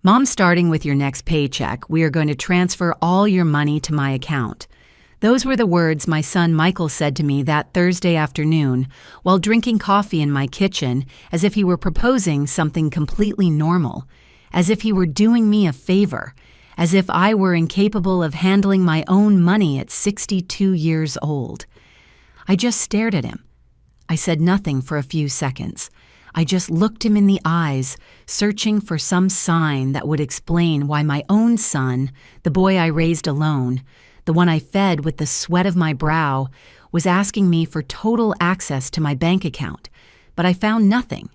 Mom, starting with your next paycheck, we are going to transfer all your money to my account. Those were the words my son Michael said to me that Thursday afternoon while drinking coffee in my kitchen, as if he were proposing something completely normal, as if he were doing me a favor, as if I were incapable of handling my own money at 62 years old. I just stared at him. I said nothing for a few seconds. I just looked him in the eyes, searching for some sign that would explain why my own son, the boy I raised alone, the one I fed with the sweat of my brow, was asking me for total access to my bank account. But I found nothing.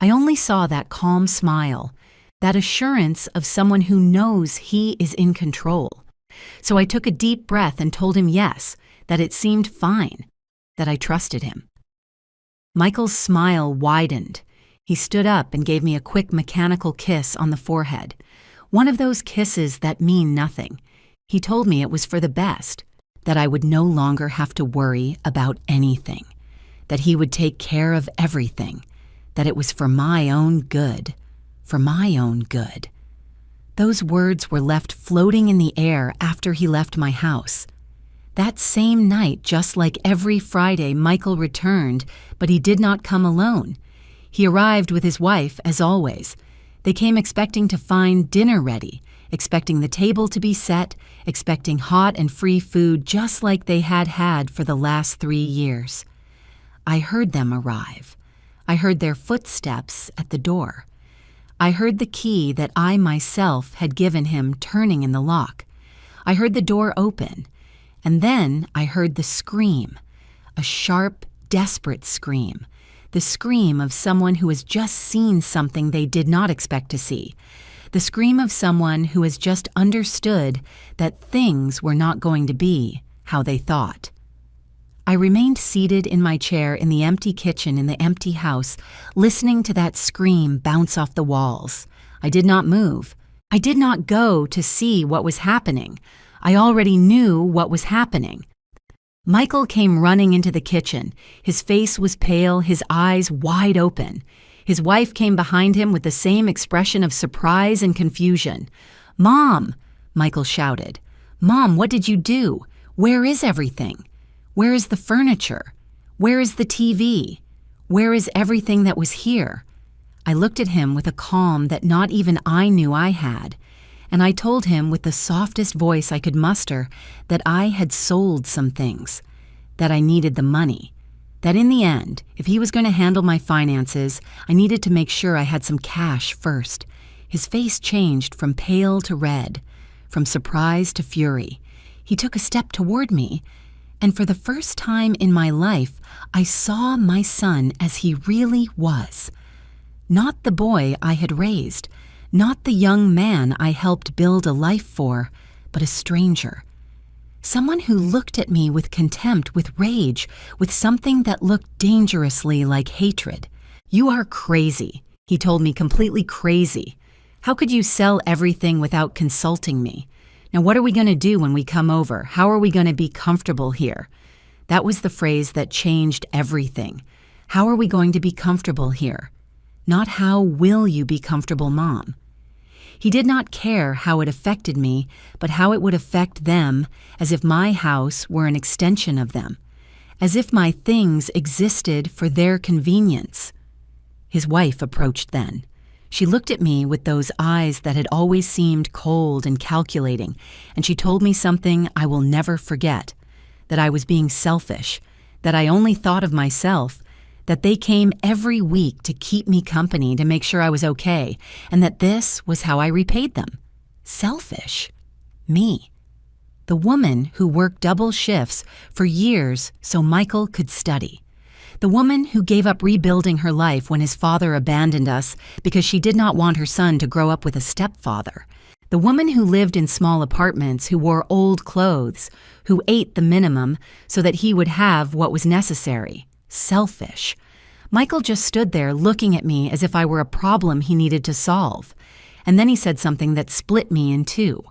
I only saw that calm smile, that assurance of someone who knows he is in control. So I took a deep breath and told him yes, that it seemed fine, that I trusted him. Michael's smile widened. He stood up and gave me a quick mechanical kiss on the forehead, one of those kisses that mean nothing. He told me it was for the best, that I would no longer have to worry about anything, that he would take care of everything, that it was for my own good, for my own good. Those words were left floating in the air after he left my house. That same night, just like every Friday, Michael returned, but he did not come alone. He arrived with his wife, as always. They came expecting to find dinner ready, expecting the table to be set, expecting hot and free food just like they had had for the last 3 years. I heard them arrive. I heard their footsteps at the door. I heard the key that I myself had given him turning in the lock. I heard the door open. And then I heard the scream, a sharp, desperate scream, the scream of someone who has just seen something they did not expect to see, the scream of someone who has just understood that things were not going to be how they thought. I remained seated in my chair in the empty kitchen in the empty house, listening to that scream bounce off the walls. I did not move. I did not go to see what was happening. I already knew what was happening. Michael came running into the kitchen. His face was pale, his eyes wide open. His wife came behind him with the same expression of surprise and confusion. "Mom!" Michael shouted. "Mom, what did you do? Where is everything? Where is the furniture? Where is the TV? Where is everything that was here?" I looked at him with a calm that not even I knew I had. And I told him with the softest voice I could muster that I had sold some things, that I needed the money, that in the end, if he was going to handle my finances, I needed to make sure I had some cash first. His face changed from pale to red, from surprise to fury. He took a step toward me, and for the first time in my life, I saw my son as he really was. Not the boy I had raised, not the young man I helped build a life for, but a stranger. Someone who looked at me with contempt, with rage, with something that looked dangerously like hatred. "You are crazy," he told me, completely crazy. "How could you sell everything without consulting me? Now what are we going to do when we come over? How are we going to be comfortable here?" That was the phrase that changed everything. How are we going to be comfortable here? Not how will you be comfortable, Mom? He did not care how it affected me, but how it would affect them, as if my house were an extension of them, as if my things existed for their convenience. His wife approached then. She looked at me with those eyes that had always seemed cold and calculating, and she told me something I will never forget, that I was being selfish, that I only thought of myself, that they came every week to keep me company to make sure I was okay, and that this was how I repaid them. Selfish. Me. The woman who worked double shifts for years so Michael could study. The woman who gave up rebuilding her life when his father abandoned us because she did not want her son to grow up with a stepfather. The woman who lived in small apartments, who wore old clothes, who ate the minimum so that he would have what was necessary. Selfish. Michael just stood there looking at me as if I were a problem he needed to solve. And then he said something that split me in two.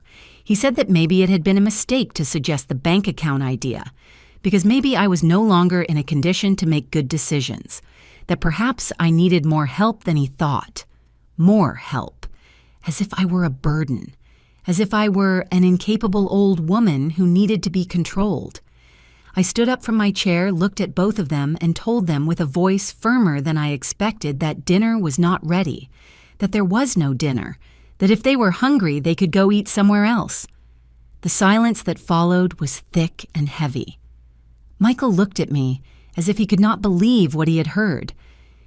He said that maybe it had been a mistake to suggest the bank account idea, because maybe I was no longer in a condition to make good decisions, that perhaps I needed more help than he thought. More help. as if I were a burden, as if I were an incapable old woman who needed to be controlled. I stood up from my chair, looked at both of them, and told them with a voice firmer than I expected that dinner was not ready, that there was no dinner, that if they were hungry, they could go eat somewhere else. The silence that followed was thick and heavy. Michael looked at me as if he could not believe what he had heard.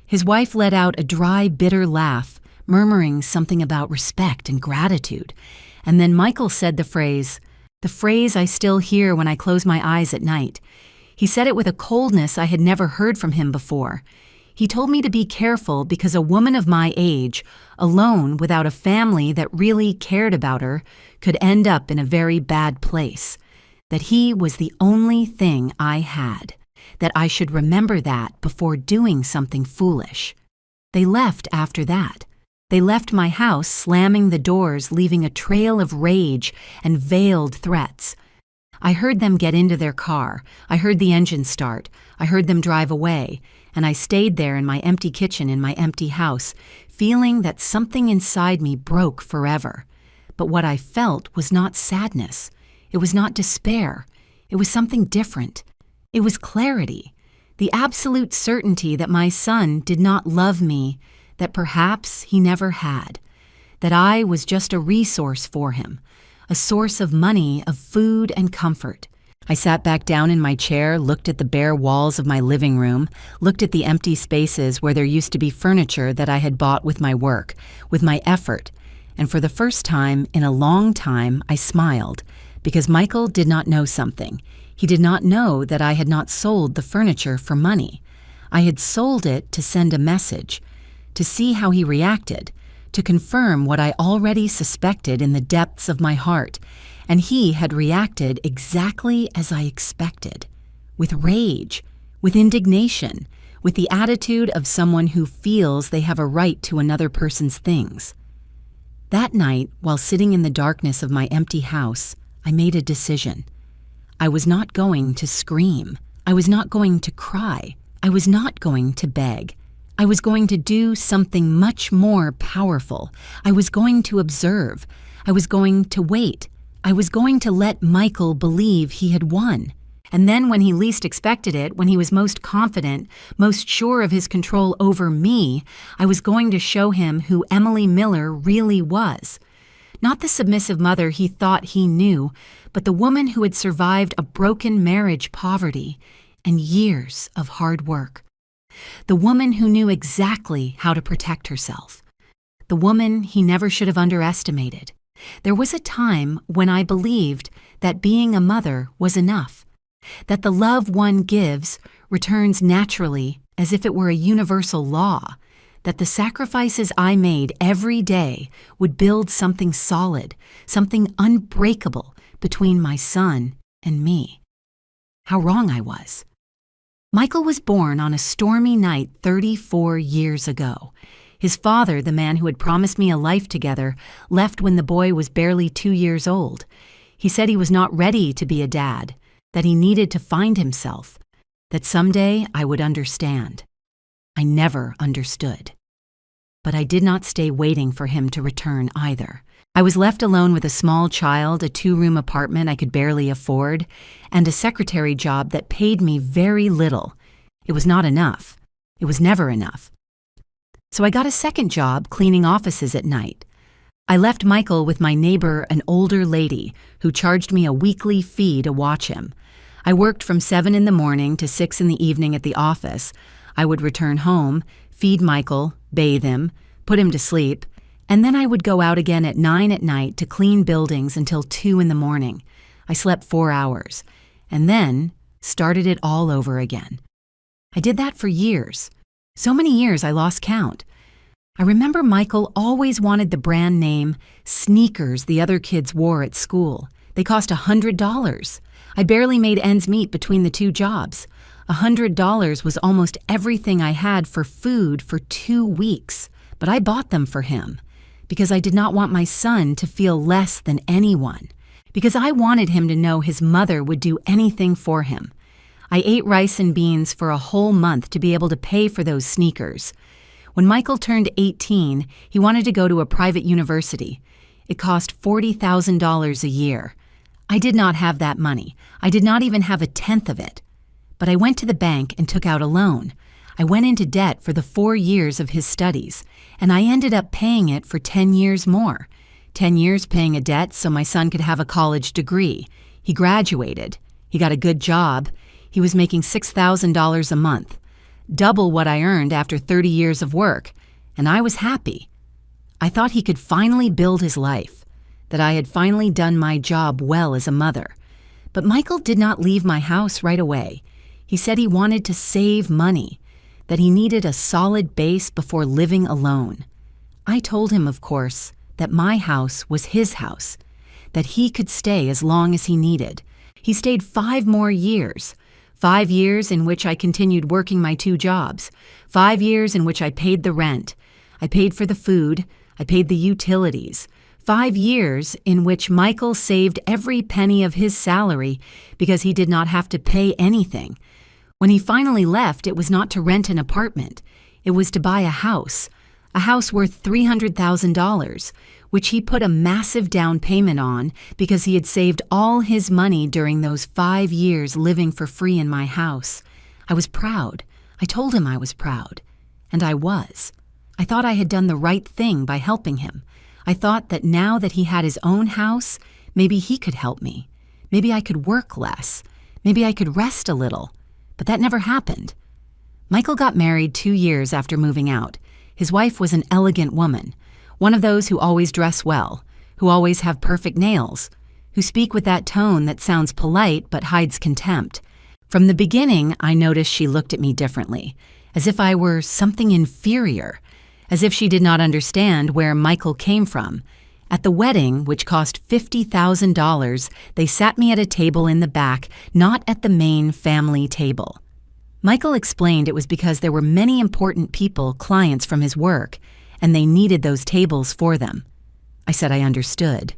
His wife let out a dry, bitter laugh, murmuring something about respect and gratitude, and then Michael said the phrase I still hear when I close my eyes at night. He said it with a coldness I had never heard from him before. He told me to be careful because a woman of my age, alone without a family that really cared about her, could end up in a very bad place. That he was the only thing I had. That I should remember that before doing something foolish. They left after that. They left my house, slamming the doors, leaving a trail of rage and veiled threats. I heard them get into their car. I heard the engine start. I heard them drive away. And I stayed there in my empty kitchen in my empty house, feeling that something inside me broke forever. But what I felt was not sadness. It was not despair. It was something different. It was clarity. The absolute certainty that my son did not love me, that perhaps he never had, that I was just a resource for him, a source of money, of food and comfort. I sat back down in my chair, looked at the bare walls of my living room, looked at the empty spaces where there used to be furniture that I had bought with my work, with my effort, and for the first time in a long time I smiled, because Michael did not know something. He did not know that I had not sold the furniture for money. I had sold it to send a message, to see how he reacted, to confirm what I already suspected in the depths of my heart, and he had reacted exactly as I expected, with rage, with indignation, with the attitude of someone who feels they have a right to another person's things. That night, while sitting in the darkness of my empty house, I made a decision. I was not going to scream. I was not going to cry. I was not going to beg. I was going to do something much more powerful. I was going to observe. I was going to wait. I was going to let Michael believe he had won. And then when he least expected it, when he was most confident, most sure of his control over me, I was going to show him who Emily Miller really was. Not the submissive mother he thought he knew, but the woman who had survived a broken marriage, poverty, and years of hard work. The woman who knew exactly how to protect herself. The woman he never should have underestimated. There was a time when I believed that being a mother was enough, that the love one gives returns naturally as if it were a universal law, that the sacrifices I made every day would build something solid, something unbreakable between my son and me. How wrong I was. Michael was born on a stormy night 34 years ago. His father, the man who had promised me a life together, left when the boy was barely 2 years old. He said he was not ready to be a dad, that he needed to find himself, that someday I would understand. I never understood. But I did not stay waiting for him to return either. I was left alone with a small child, a 2-room apartment I could barely afford, and a secretary job that paid me very little. It was not enough. It was never enough. So I got a second job cleaning offices at night. I left Michael with my neighbor, an older lady, who charged me a weekly fee to watch him. I worked from 7 in the morning to 6 in the evening at the office. I would return home, feed Michael, bathe him, put him to sleep, and then I would go out again at 9 at night to clean buildings until 2 in the morning. I slept 4 hours, and then started it all over again. I did that for years. So many years I lost count. I remember Michael always wanted the brand name sneakers the other kids wore at school. They cost $100. I barely made ends meet between the 2 jobs. $100 was almost everything I had for food for 2 weeks, but I bought them for him because I did not want my son to feel less than anyone, because I wanted him to know his mother would do anything for him. I ate rice and beans for a whole month to be able to pay for those sneakers. When Michael turned 18, he wanted to go to a private university. It cost $40,000 a year. I did not have that money. I did not even have a tenth of it. But I went to the bank and took out a loan. I went into debt for the 4 years of his studies, and I ended up paying it for 10 years more. 10 years paying a debt so my son could have a college degree. He graduated. He got a good job. He was making $6,000 a month, double what I earned after 30 years of work, and I was happy. I thought he could finally build his life, that I had finally done my job well as a mother. But Michael did not leave my house right away. He said he wanted to save money, that he needed a solid base before living alone. I told him, of course, that my house was his house, that he could stay as long as he needed. He stayed 5 more years, 5 years in which I continued working my 2 jobs, 5 years in which I paid the rent, I paid for the food, I paid the utilities, 5 years in which Michael saved every penny of his salary because he did not have to pay anything. When he finally left, it was not to rent an apartment. It was to buy a house worth $300,000, which he put a massive down payment on because he had saved all his money during those 5 years living for free in my house. I was proud. I told him I was proud. And I was. I thought I had done the right thing by helping him. I thought that now that he had his own house, maybe he could help me. Maybe I could work less. Maybe I could rest a little. But that never happened. Michael got married 2 years after moving out. His wife was an elegant woman, one of those who always dress well, who always have perfect nails, who speak with that tone that sounds polite but hides contempt. From the beginning, I noticed she looked at me differently, as if I were something inferior, as if she did not understand where Michael came from. At the wedding, which cost $50,000, they sat me at a table in the back, not at the main family table. Michael explained it was because there were many important people, clients from his work, and they needed those tables for them. I said I understood.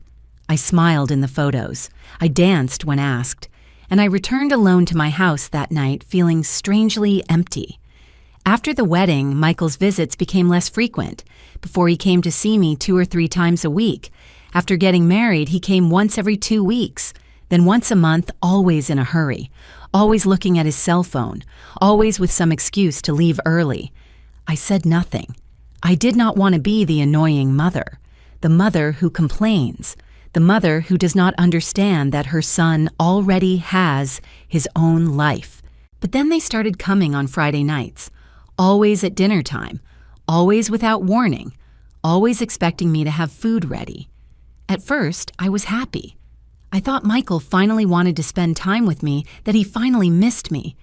I smiled in the photos. I danced when asked, and I returned alone to my house that night feeling strangely empty. After the wedding, Michael's visits became less frequent. Before he came to see me 2 or 3 times a week. After getting married, he came once every 2 weeks, then once a month, always in a hurry, always looking at his cell phone, always with some excuse to leave early. I said nothing. I did not want to be the annoying mother, the mother who complains, the mother who does not understand that her son already has his own life. But then they started coming on Friday nights, always at dinner time, always without warning, always expecting me to have food ready. At first, I was happy. I thought Michael finally wanted to spend time with me, that he finally missed me.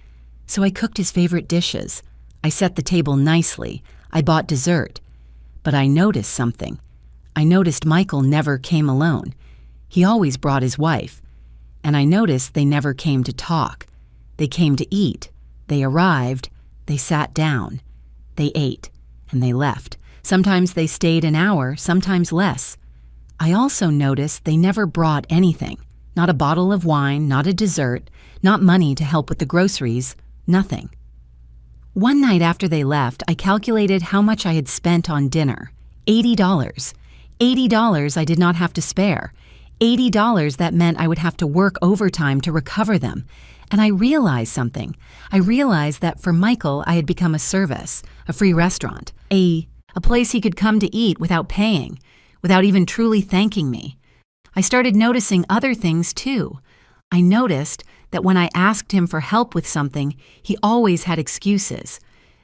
So I cooked his favorite dishes. I set the table nicely. I bought dessert. But I noticed something. I noticed Michael never came alone. He always brought his wife. And I noticed they never came to talk. They came to eat. They arrived. They sat down. They ate. And they left. Sometimes they stayed an hour, sometimes less. I also noticed they never brought anything. Not a bottle of wine, not a dessert, not money to help with the groceries, nothing. One night after they left, I calculated how much I had spent on dinner. $80. $80 I did not have to spare. $80 that meant I would have to work overtime to recover them. And I realized something. I realized that for Michael, I had become a service, a free restaurant, a place he could come to eat without paying, without even truly thanking me. I started noticing other things too. I noticed that when I asked him for help with something, he always had excuses.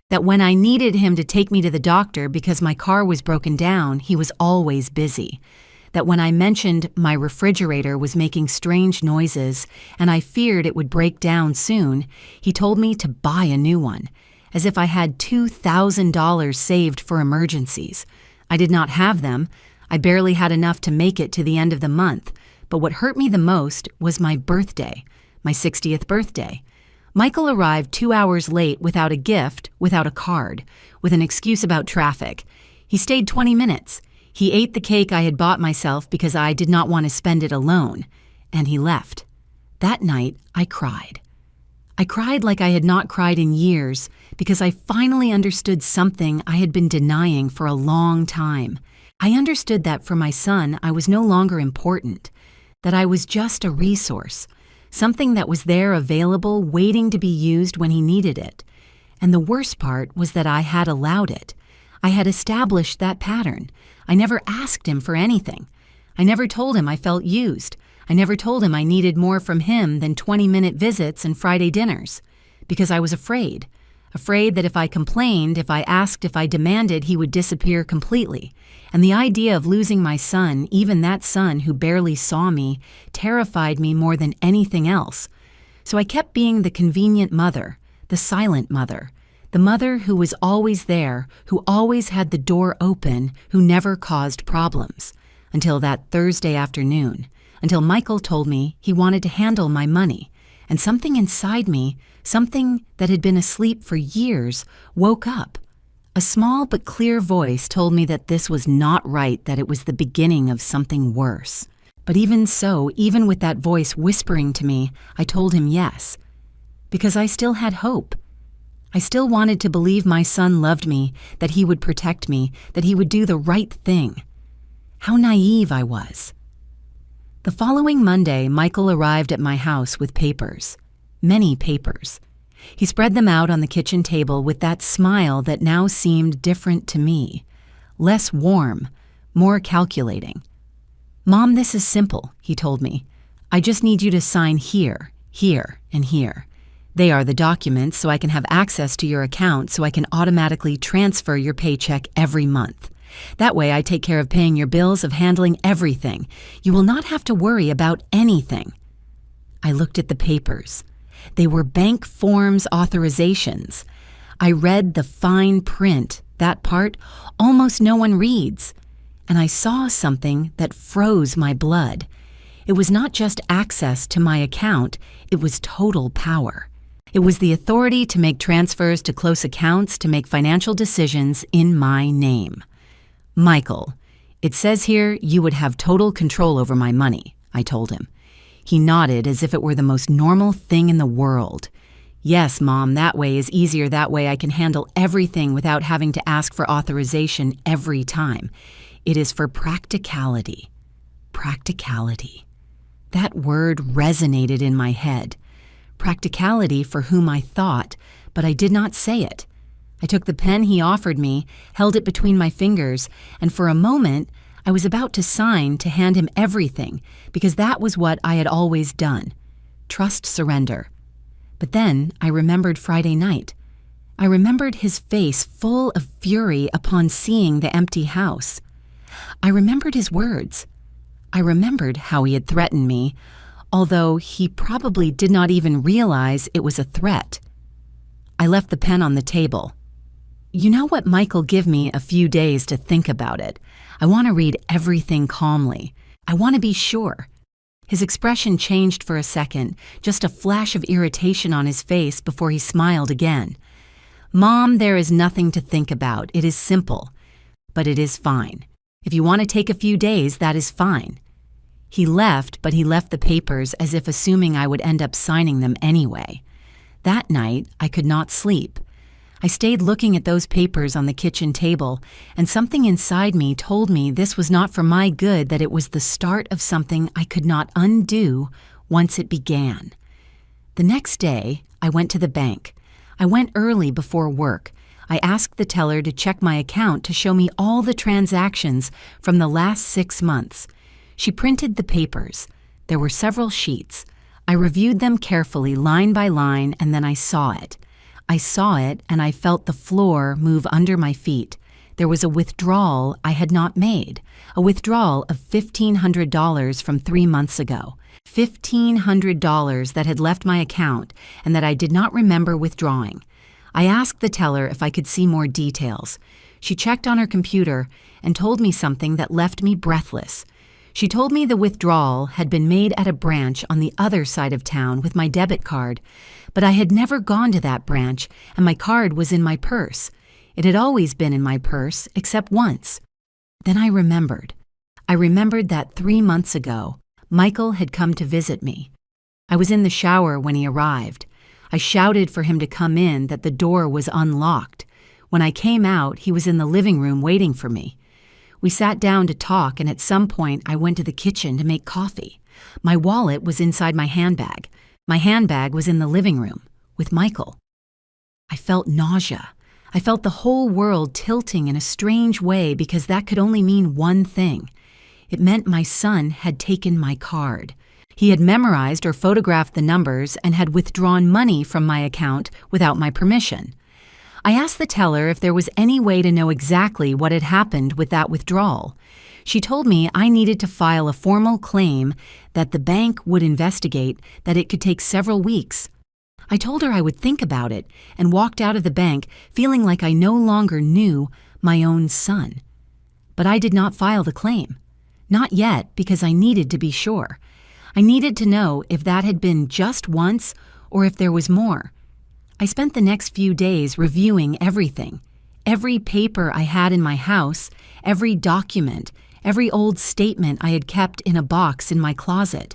That when I needed him to take me to the doctor because my car was broken down, he was always busy. That when I mentioned my refrigerator was making strange noises and I feared it would break down soon, he told me to buy a new one, as if I had $2,000 saved for emergencies. I did not have them. I barely had enough to make it to the end of the month, but what hurt me the most was my birthday, my 60th birthday. Michael arrived 2 hours late without a gift, without a card, with an excuse about traffic. He stayed 20 minutes. He ate the cake I had bought myself because I did not want to spend it alone, and he left. That night, I cried. I cried like I had not cried in years because I finally understood something I had been denying for a long time. I understood that for my son, I was no longer important, that I was just a resource, something that was there available, waiting to be used when he needed it. And the worst part was that I had allowed it. I had established that pattern. I never asked him for anything. I never told him I felt used. I never told him I needed more from him than 20-minute visits and Friday dinners, because I was afraid that if I complained, if I asked, if I demanded, he would disappear completely. And the idea of losing my son, even that son who barely saw me, terrified me more than anything else. So I kept being the convenient mother, the silent mother, the mother who was always there, who always had the door open, who never caused problems. Until that Thursday afternoon, until Michael told me he wanted to handle my money, and something inside me, something that had been asleep for years, woke up. A small but clear voice told me that this was not right, that it was the beginning of something worse. But even so, even with that voice whispering to me, I told him yes, because I still had hope. I still wanted to believe my son loved me, that he would protect me, that he would do the right thing. How naive I was. The following Monday, Michael arrived at my house with papers. Many papers. He spread them out on the kitchen table with that smile that now seemed different to me. Less warm, more calculating. "Mom, this is simple," he told me. "I just need you to sign here, here, and here. They are the documents so I can have access to your account so I can automatically transfer your paycheck every month. That way I take care of paying your bills, of handling everything. You will not have to worry about anything." I looked at the papers. They were bank forms authorizations. I read the fine print, that part almost no one reads. And I saw something that froze my blood. It was not just access to my account, it was total power. It was the authority to make transfers to close accounts, to make financial decisions in my name. "Michael, it says here you would have total control over my money," I told him. He nodded as if it were the most normal thing in the world. "Yes, Mom, that way is easier. That way I can handle everything without having to ask for authorization every time. It is for practicality." Practicality. That word resonated in my head. Practicality for whom I thought, but I did not say it. I took the pen he offered me, held it between my fingers, and for a moment, I was about to sign to hand him everything, because that was what I had always done. Trust, surrender. But then I remembered Friday night. I remembered his face full of fury upon seeing the empty house. I remembered his words. I remembered how he had threatened me, although he probably did not even realize it was a threat. I left the pen on the table. "You know what, Michael, give me a few days to think about it. I want to read everything calmly. I want to be sure." His expression changed for a second, just a flash of irritation on his face before he smiled again. "Mom, there is nothing to think about. It is simple. But it is fine. If you want to take a few days, that is fine." He left, but he left the papers as if assuming I would end up signing them anyway. That night, I could not sleep. I stayed looking at those papers on the kitchen table, and something inside me told me this was not for my good, that it was the start of something I could not undo once it began. The next day, I went to the bank. I went early before work. I asked the teller to check my account to show me all the transactions from the last 6 months. She printed the papers. There were several sheets. I reviewed them carefully, line by line, and then I saw it. I saw it, and I felt the floor move under my feet. There was a withdrawal I had not made, a withdrawal of $1,500 from 3 months ago. $1,500 that had left my account and that I did not remember withdrawing. I asked the teller if I could see more details. She checked on her computer and told me something that left me breathless. She told me the withdrawal had been made at a branch on the other side of town with my debit card, but I had never gone to that branch, and my card was in my purse. It had always been in my purse, except once. Then I remembered. I remembered that 3 months ago, Michael had come to visit me. I was in the shower when he arrived. I shouted for him to come in, that the door was unlocked. When I came out, he was in the living room waiting for me. We sat down to talk, and at some point I went to the kitchen to make coffee. My wallet was inside my handbag. My handbag was in the living room with Michael. I felt nausea. I felt the whole world tilting in a strange way because that could only mean one thing. It meant my son had taken my card. He had memorized or photographed the numbers and had withdrawn money from my account without my permission. I asked the teller if there was any way to know exactly what had happened with that withdrawal. She told me I needed to file a formal claim, that the bank would investigate, that it could take several weeks. I told her I would think about it and walked out of the bank feeling like I no longer knew my own son. But I did not file the claim. Not yet, because I needed to be sure. I needed to know if that had been just once or if there was more. I spent the next few days reviewing everything. Every paper I had in my house, every document, every old statement I had kept in a box in my closet.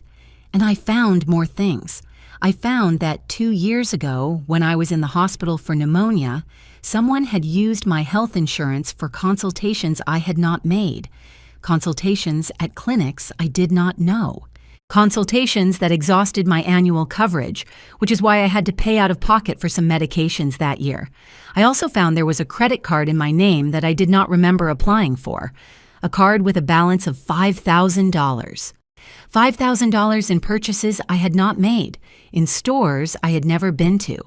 And I found more things. I found that 2 years ago, when I was in the hospital for pneumonia, someone had used my health insurance for consultations I had not made. Consultations at clinics I did not know. Consultations that exhausted my annual coverage, which is why I had to pay out of pocket for some medications that year. I also found there was a credit card in my name that I did not remember applying for, a card with a balance of $5,000. $5,000 in purchases I had not made, in stores I had never been to.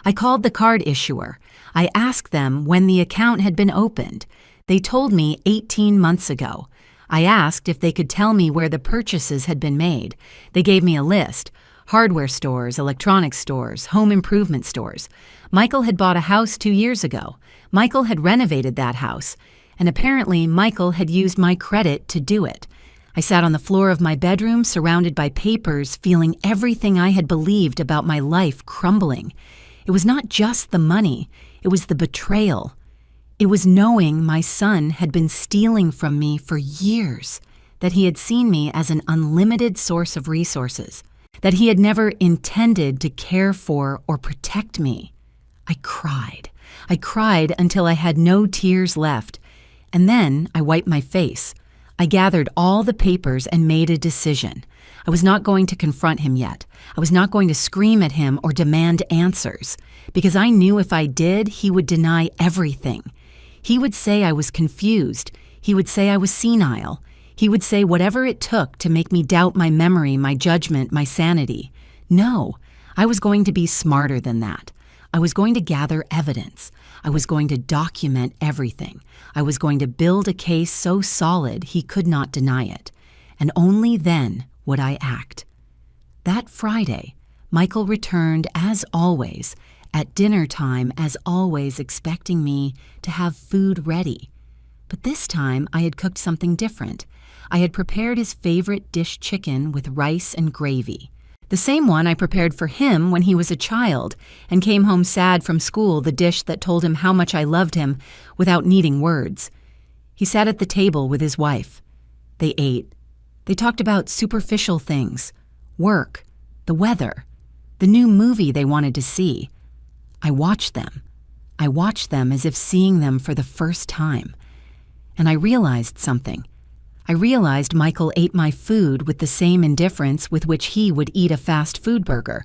I called the card issuer. I asked them when the account had been opened. They told me 18 months ago. I asked if they could tell me where the purchases had been made. They gave me a list: hardware stores, electronics stores, home improvement stores. Michael had bought a house 2 years ago. Michael had renovated that house, and apparently Michael had used my credit to do it. I sat on the floor of my bedroom surrounded by papers, feeling everything I had believed about my life crumbling. It was not just the money, it was the betrayal. It was knowing my son had been stealing from me for years, that he had seen me as an unlimited source of resources, that he had never intended to care for or protect me. I cried. I cried until I had no tears left, and then I wiped my face. I gathered all the papers and made a decision. I was not going to confront him yet. I was not going to scream at him or demand answers, because I knew if I did, he would deny everything. He would say I was confused. He would say I was senile. He would say whatever it took to make me doubt my memory, my judgment, my sanity. No, I was going to be smarter than that. I was going to gather evidence. I was going to document everything. I was going to build a case so solid he could not deny it. And only then would I act. That Friday, Michael returned as always, at dinner time as always, expecting me to have food ready. But this time I had cooked something different. I had prepared his favorite dish chicken with rice and gravy. The same one I prepared for him when he was a child and came home sad from school, the dish that told him how much I loved him without needing words. He sat at the table with his wife. They ate. They talked about superficial things, work, the weather, the new movie they wanted to see. I watched them. I watched them as if seeing them for the first time. And I realized something. I realized Michael ate my food with the same indifference with which he would eat a fast food burger.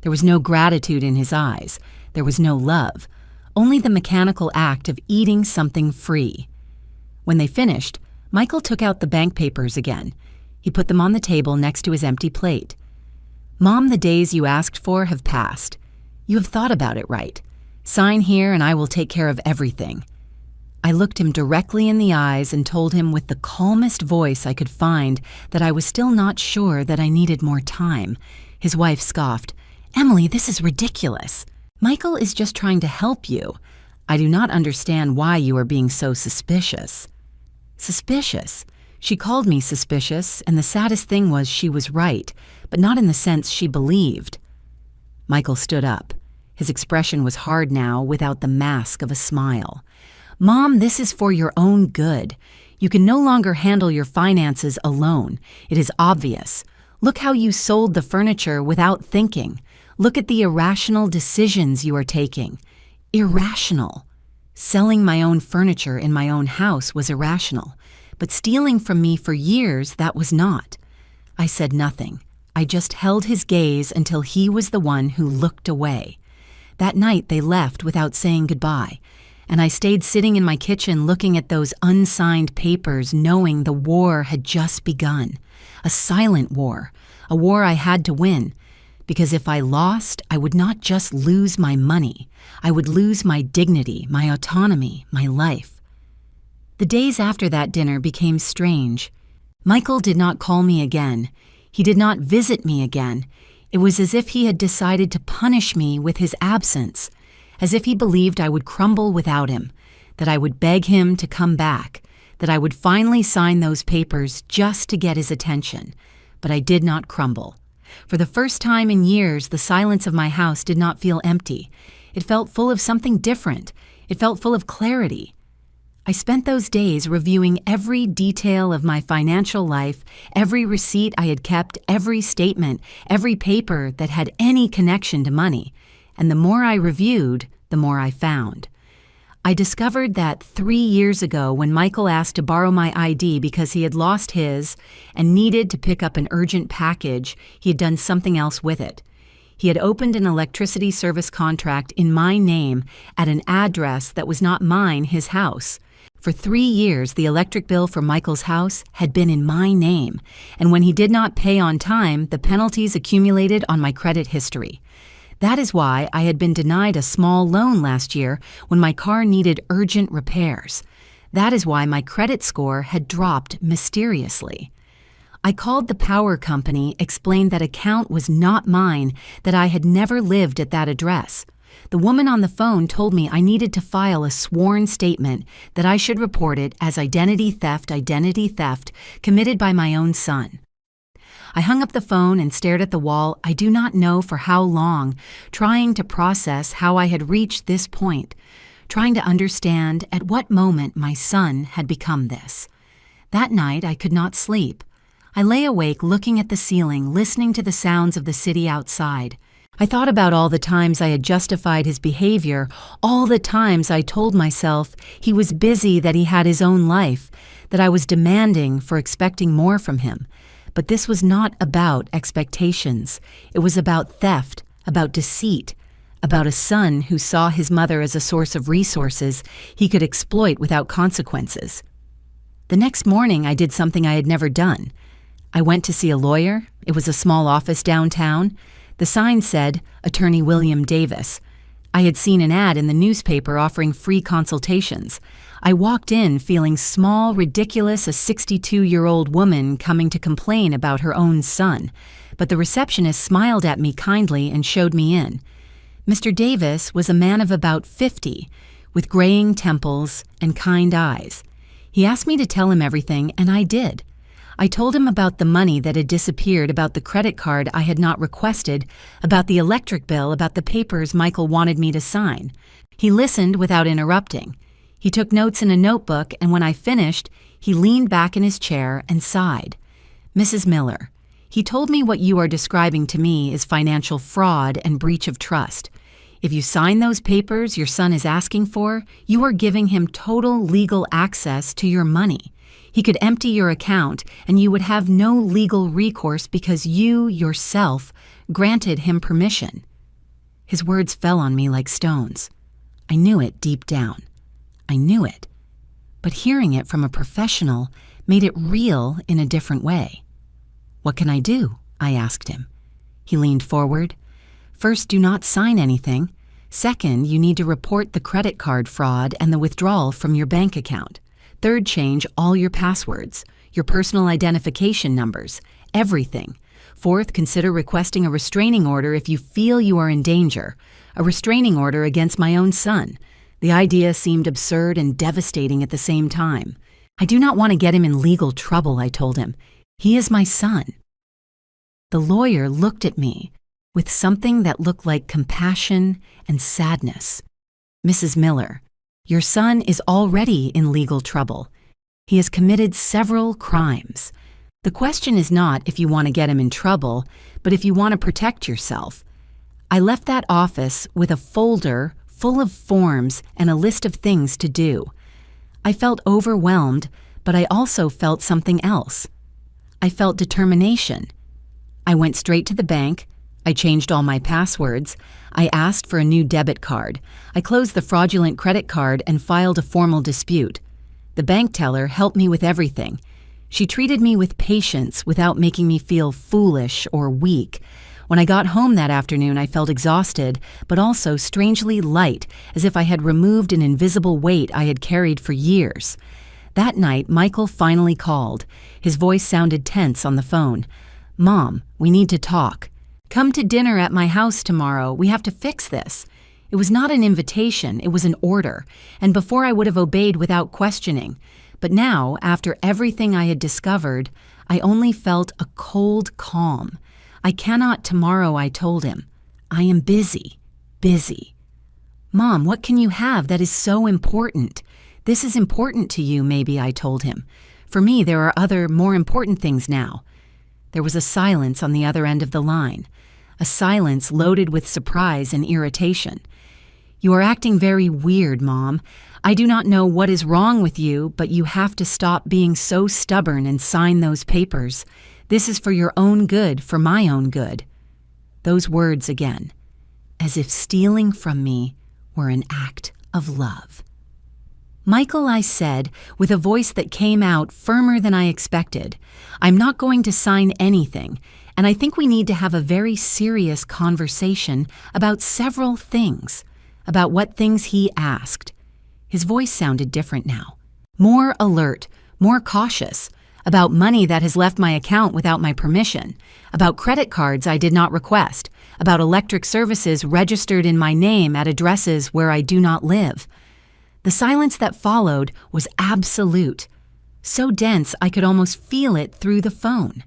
There was no gratitude in his eyes. There was no love. Only the mechanical act of eating something free. When they finished, Michael took out the bank papers again. He put them on the table next to his empty plate. "Mom, the days you asked for have passed. You have thought about it right. Sign here and I will take care of everything." I looked him directly in the eyes and told him with the calmest voice I could find that I was still not sure, that I needed more time. His wife scoffed. "Emily, this is ridiculous. Michael is just trying to help you. I do not understand why you are being so suspicious." Suspicious? She called me suspicious, and the saddest thing was she was right, but not in the sense she believed. Michael stood up. His expression was hard now, without the mask of a smile. "Mom, this is for your own good. You can no longer handle your finances alone. It is obvious. Look how you sold the furniture without thinking. Look at the irrational decisions you are taking. Irrational. Selling my own furniture in my own house was irrational, but stealing from me for years, that was not. I said nothing. I just held his gaze until he was the one who looked away. That night they left without saying goodbye, and I stayed sitting in my kitchen looking at those unsigned papers, knowing the war had just begun. A silent war, a war I had to win, because if I lost, I would not just lose my money, I would lose my dignity, my autonomy, my life. The days after that dinner became strange. Michael did not call me again. He did not visit me again. It was as if he had decided to punish me with his absence, as if he believed I would crumble without him, that I would beg him to come back, that I would finally sign those papers just to get his attention. But I did not crumble. For the first time in years, the silence of my house did not feel empty. It felt full of something different. It felt full of clarity. I spent those days reviewing every detail of my financial life, every receipt I had kept, every statement, every paper that had any connection to money. And the more I reviewed, the more I found. I discovered that 3 years ago, when Michael asked to borrow my ID because he had lost his and needed to pick up an urgent package, he had done something else with it. He had opened an electricity service contract in my name at an address that was not mine, his house. For 3 years, the electric bill for Michael's house had been in my name, and when he did not pay on time, the penalties accumulated on my credit history. That is why I had been denied a small loan last year when my car needed urgent repairs. That is why my credit score had dropped mysteriously. I called the power company, explained that account was not mine, that I had never lived at that address. The woman on the phone told me I needed to file a sworn statement that I should report it as identity theft, committed by my own son. I hung up the phone and stared at the wall, I do not know for how long, trying to process how I had reached this point, trying to understand at what moment my son had become this. That night I could not sleep. I lay awake looking at the ceiling, listening to the sounds of the city outside. I thought about all the times I had justified his behavior, all the times I told myself he was busy, that he had his own life, that I was demanding for expecting more from him. But this was not about expectations. It was about theft, about deceit, about a son who saw his mother as a source of resources he could exploit without consequences. The next morning, I did something I had never done. I went to see a lawyer. It was a small office downtown. The sign said, Attorney William Davis. I had seen an ad in the newspaper offering free consultations. I walked in feeling small, ridiculous, a 62-year-old woman coming to complain about her own son. But the receptionist smiled at me kindly and showed me in. Mr. Davis was a man of about 50, with graying temples and kind eyes. He asked me to tell him everything, and I did. I told him about the money that had disappeared, about the credit card I had not requested, about the electric bill, about the papers Michael wanted me to sign. He listened without interrupting. He took notes in a notebook, and when I finished, he leaned back in his chair and sighed. Mrs. Miller, he told me what you are describing to me is financial fraud and breach of trust. If you sign those papers your son is asking for, you are giving him total legal access to your money. He could empty your account, and you would have no legal recourse because you, yourself, granted him permission. His words fell on me like stones. I knew it deep down. I knew it. But hearing it from a professional made it real in a different way. What can I do? I asked him. He leaned forward. First, do not sign anything. Second, you need to report the credit card fraud and the withdrawal from your bank account. Third, change all your passwords, your personal identification numbers, everything. Fourth, consider requesting a restraining order if you feel you are in danger, a restraining order against my own son. The idea seemed absurd and devastating at the same time. I do not want to get him in legal trouble, I told him. He is my son. The lawyer looked at me with something that looked like compassion and sadness. Mrs. Miller, your son is already in legal trouble. He has committed several crimes. The question is not if you want to get him in trouble, but if you want to protect yourself. I left that office with a folder full of forms and a list of things to do. I felt overwhelmed, but I also felt something else. I felt determination. I went straight to the bank. I changed all my passwords. I asked for a new debit card. I closed the fraudulent credit card and filed a formal dispute. The bank teller helped me with everything. She treated me with patience without making me feel foolish or weak. When I got home that afternoon, I felt exhausted, but also strangely light, as if I had removed an invisible weight I had carried for years. That night, Michael finally called. His voice sounded tense on the phone. "Mom, we need to talk. Come to dinner at my house tomorrow. We have to fix this." It was not an invitation, it was an order, and before I would have obeyed without questioning. But now, after everything I had discovered, I only felt a cold calm. "I cannot tomorrow," I told him. "I am busy. "Mom, what can you have that is so important? This is important to you, maybe," I told him. "For me, there are other, more important things now." There was a silence on the other end of the line, a silence loaded with surprise and irritation. "You are acting very weird, Mom. I do not know what is wrong with you, but you have to stop being so stubborn and sign those papers. This is for your own good, for my own good." Those words again, as if stealing from me were an act of love. "Michael," I said, with a voice that came out firmer than I expected, "I'm not going to sign anything, and I think we need to have a very serious conversation about several things, about what things he asked." His voice sounded different now, more alert, more cautious, about money that has left my account without my permission, about credit cards I did not request, about electric services registered in my name at addresses where I do not live. The silence that followed was absolute, so dense I could almost feel it through the phone.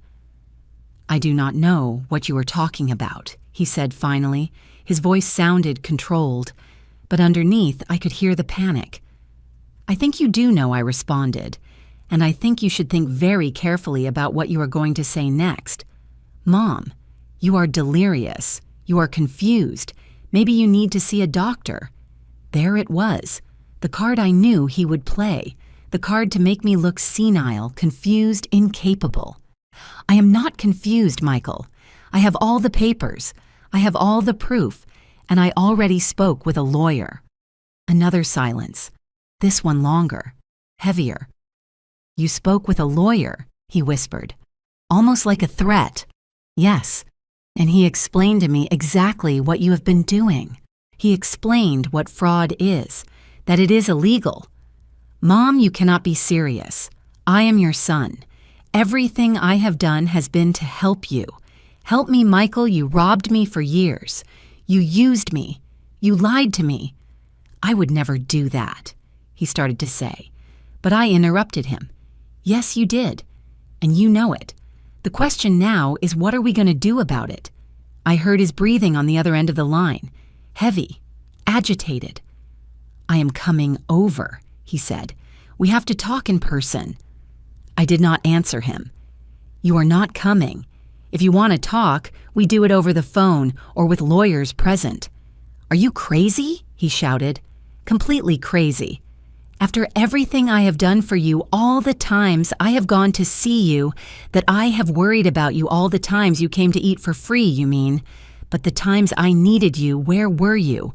"I do not know what you are talking about," he said finally. His voice sounded controlled, but underneath I could hear the panic. "I think you do know," I responded, "and I think you should think very carefully about what you are going to say next. Mom, you are delirious. You are confused. Maybe you need to see a doctor." There it was, the card I knew he would play, the card to make me look senile, confused, incapable. "I am not confused, Michael. I have all the papers. I have all the proof, and I already spoke with a lawyer." Another silence, this one longer, heavier. "You spoke with a lawyer," he whispered, almost like a threat. "Yes, and he explained to me exactly what you have been doing. He explained what fraud is, that it is illegal. Mom, you cannot be serious. I am your son. Everything I have done has been to help you. Help me, Michael. You robbed me for years. You used me. You lied to me." "I would never do that," he started to say, but I interrupted him. "Yes, you did, and you know it. The question now is, what are we going to do about it?" I heard his breathing on the other end of the line, heavy, agitated. "I am coming over," he said. "We have to talk in person." I did not answer him. "You are not coming. If you want to talk, we do it over the phone or with lawyers present." "Are you crazy?" he shouted. "Completely crazy. After everything I have done for you, all the times I have gone to see you, that I have worried about you, all the times you came to eat for free, you mean. But the times I needed you, where were you?"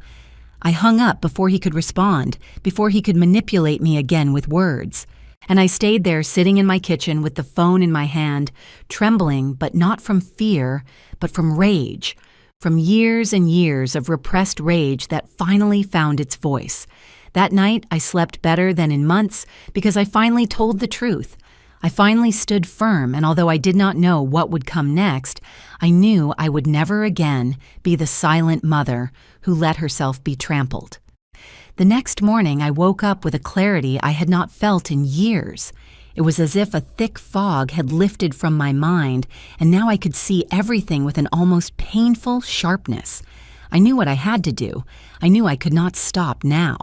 I hung up before he could respond, before he could manipulate me again with words. And I stayed there sitting in my kitchen with the phone in my hand, trembling, but not from fear, but from rage, from years and years of repressed rage that finally found its voice. That night, I slept better than in months because I finally told the truth. I finally stood firm, and although I did not know what would come next, I knew I would never again be the silent mother who let herself be trampled. The next morning, I woke up with a clarity I had not felt in years. It was as if a thick fog had lifted from my mind, and now I could see everything with an almost painful sharpness. I knew what I had to do. I knew I could not stop now.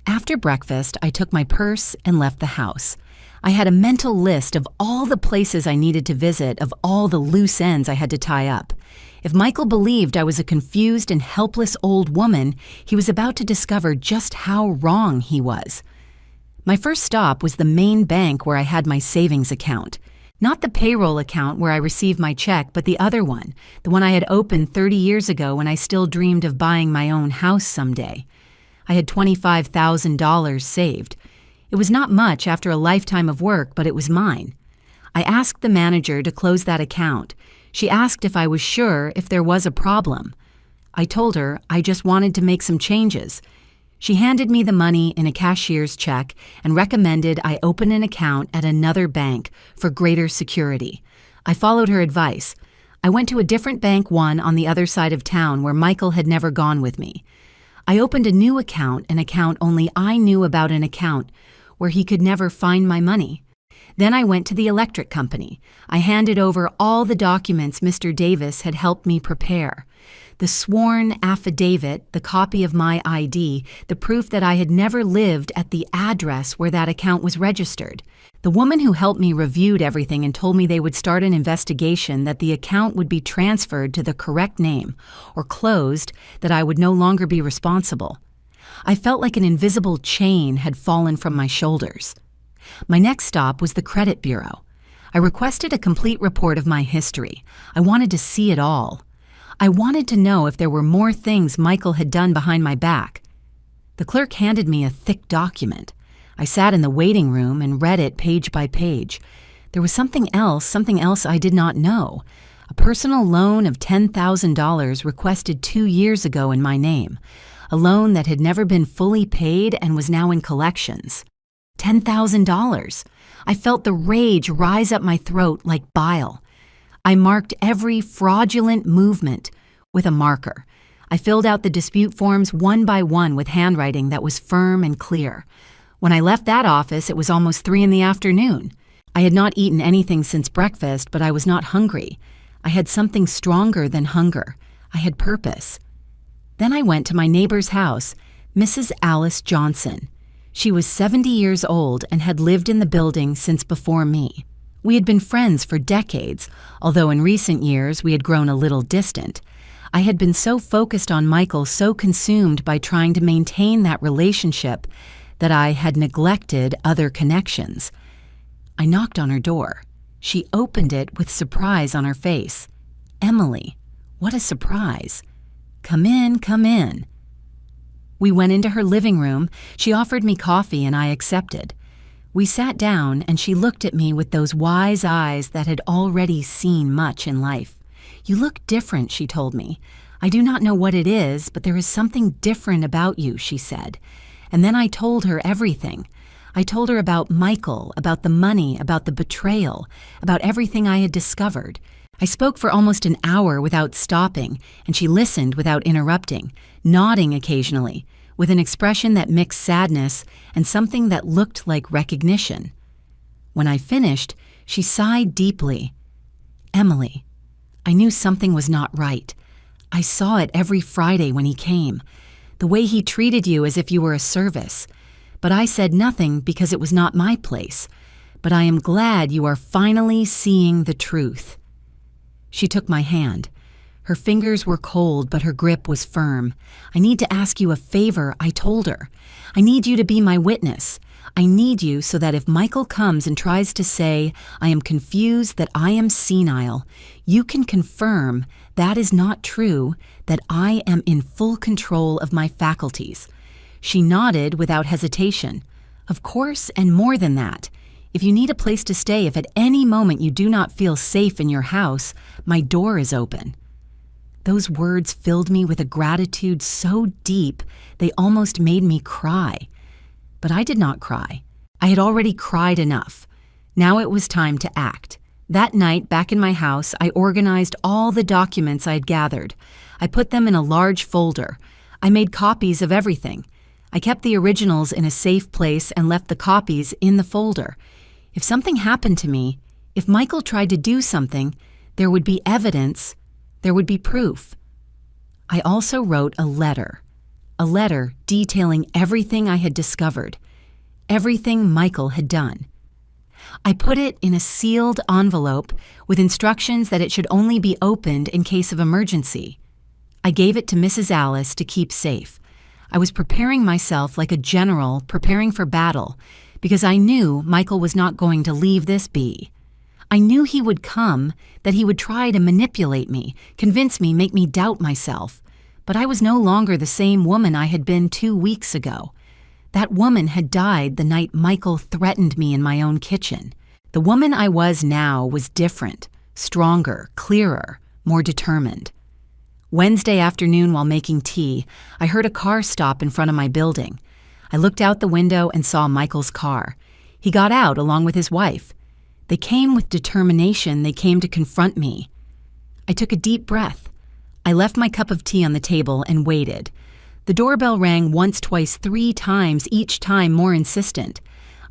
After breakfast, I took my purse and left the house. I had a mental list of all the places I needed to visit, of all the loose ends I had to tie up. If Michael believed I was a confused and helpless old woman, he was about to discover just how wrong he was. My first stop was the main bank where I had my savings account. Not the payroll account where I received my check, but the other one, the one I had opened 30 years ago when I still dreamed of buying my own house someday. I had $25,000 saved. It was not much after a lifetime of work, but it was mine. I asked the manager to close that account. She asked if I was sure if there was a problem. I told her I just wanted to make some changes. She handed me the money in a cashier's check and recommended I open an account at another bank for greater security. I followed her advice. I went to a different bank, one on the other side of town where Michael had never gone with me. I opened a new account, an account only I knew about, an account where he could never find my money. Then I went to the electric company. I handed over all the documents Mr. Davis had helped me prepare. The sworn affidavit, the copy of my ID, the proof that I had never lived at the address where that account was registered. The woman who helped me reviewed everything and told me they would start an investigation, that the account would be transferred to the correct name, or closed, that I would no longer be responsible. I felt like an invisible chain had fallen from my shoulders. My next stop was the credit bureau. I requested a complete report of my history. I wanted to see it all. I wanted to know if there were more things Michael had done behind my back. The clerk handed me a thick document. I sat in the waiting room and read it page by page. There was something else I did not know. A personal loan of $10,000 requested 2 years ago in my name. A loan that had never been fully paid and was now in collections. $10,000. I felt the rage rise up my throat like bile. I marked every fraudulent movement with a marker. I filled out the dispute forms one by one with handwriting that was firm and clear. When I left that office, it was almost 3 p.m. I had not eaten anything since breakfast, but I was not hungry. I had something stronger than hunger. I had purpose. Then I went to my neighbor's house, Mrs. Alice Johnson. She was 70 years old and had lived in the building since before me. We had been friends for decades, although in recent years we had grown a little distant. I had been so focused on Michael, so consumed by trying to maintain that relationship, that I had neglected other connections. I knocked on her door. She opened it with surprise on her face. Emily, what a surprise. Come in, come in. We went into her living room. She offered me coffee and I accepted. We sat down and she looked at me with those wise eyes that had already seen much in life. You look different, she told me. I do not know what it is, but there is something different about you, she said. And then I told her everything. I told her about Michael, about the money, about the betrayal, about everything I had discovered. I spoke for almost an hour without stopping, and she listened without interrupting, nodding occasionally, with an expression that mixed sadness and something that looked like recognition. When I finished, she sighed deeply. Emily, I knew something was not right. I saw it every Friday when he came, the way he treated you as if you were a service. But I said nothing because it was not my place. But I am glad you are finally seeing the truth. She took my hand. Her fingers were cold, but her grip was firm. I need to ask you a favor, I told her. I need you to be my witness. I need you so that if Michael comes and tries to say, I am confused, that I am senile, you can confirm that is not true, that I am in full control of my faculties. She nodded without hesitation. Of course, and more than that. If you need a place to stay, if at any moment you do not feel safe in your house, my door is open. Those words filled me with a gratitude so deep they almost made me cry. But I did not cry. I had already cried enough. Now it was time to act. That night, back in my house, I organized all the documents I had gathered. I put them in a large folder. I made copies of everything. I kept the originals in a safe place and left the copies in the folder. If something happened to me, if Michael tried to do something, there would be evidence, there would be proof. I also wrote a letter detailing everything I had discovered, everything Michael had done. I put it in a sealed envelope with instructions that it should only be opened in case of emergency. I gave it to Mrs. Alice to keep safe. I was preparing myself like a general preparing for battle because I knew Michael was not going to leave this be. I knew he would come, that he would try to manipulate me, convince me, make me doubt myself. But I was no longer the same woman I had been 2 weeks ago. That woman had died the night Michael threatened me in my own kitchen. The woman I was now was different, stronger, clearer, more determined. Wednesday afternoon while making tea, I heard a car stop in front of my building. I looked out the window and saw Michael's car. He got out along with his wife. They came with determination. They came to confront me. I took a deep breath. I left my cup of tea on the table and waited. The doorbell rang once, twice, 3 times, each time more insistent.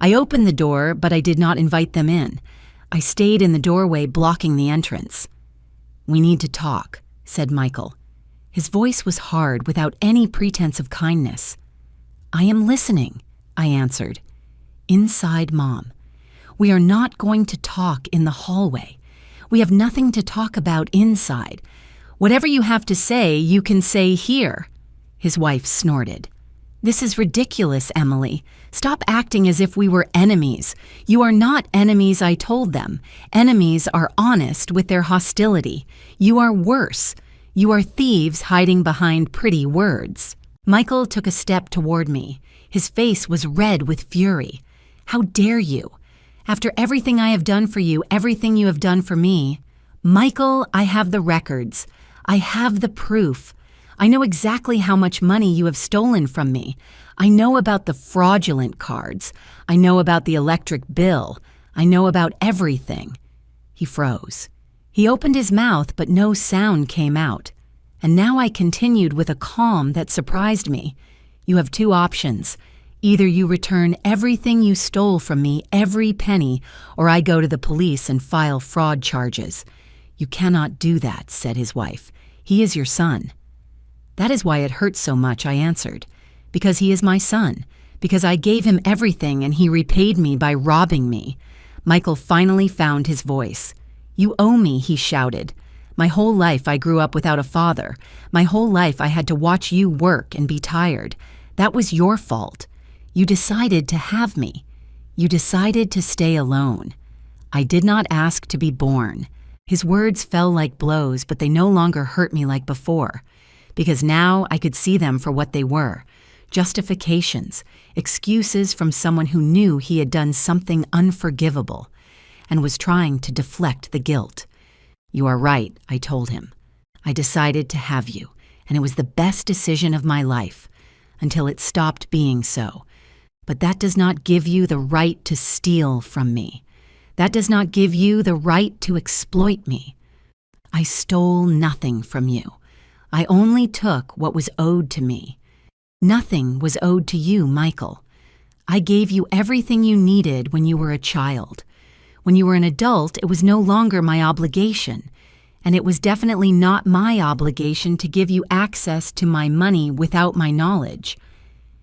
I opened the door, but I did not invite them in. I stayed in the doorway, blocking the entrance. "We need to talk," said Michael. His voice was hard, without any pretense of kindness. "I am listening," I answered. "Inside, Mom. We are not going to talk in the hallway. We have nothing to talk about inside. Whatever you have to say, you can say here." His wife snorted. "This is ridiculous, Emily. Stop acting as if we were enemies. You are not enemies," I told them. "Enemies are honest with their hostility. You are worse. You are thieves hiding behind pretty words." Michael took a step toward me. His face was red with fury. "How dare you? After everything I have done for you, everything you have done for me." "Michael, I have the records. I have the proof. I know exactly how much money you have stolen from me. I know about the fraudulent cards. I know about the electric bill. I know about everything." He froze. He opened his mouth, but no sound came out. And now I continued with a calm that surprised me. "You have 2 options. Either you return everything you stole from me, every penny, or I go to the police and file fraud charges." "You cannot do that," said his wife. "He is your son." "That is why it hurts so much," I answered. "Because he is my son. Because I gave him everything and he repaid me by robbing me." Michael finally found his voice. "You owe me," he shouted. "My whole life I grew up without a father. My whole life I had to watch you work and be tired. That was your fault. You decided to have me. You decided to stay alone. I did not ask to be born." His words fell like blows, but they no longer hurt me like before, because now I could see them for what they were: justifications, excuses from someone who knew he had done something unforgivable and was trying to deflect the guilt. "You are right," I told him. "I decided to have you, and it was the best decision of my life, until it stopped being so. But that does not give you the right to steal from me. That does not give you the right to exploit me. I stole nothing from you. I only took what was owed to me. Nothing was owed to you, Michael. I gave you everything you needed when you were a child. When you were an adult, it was no longer my obligation, and it was definitely not my obligation to give you access to my money without my knowledge."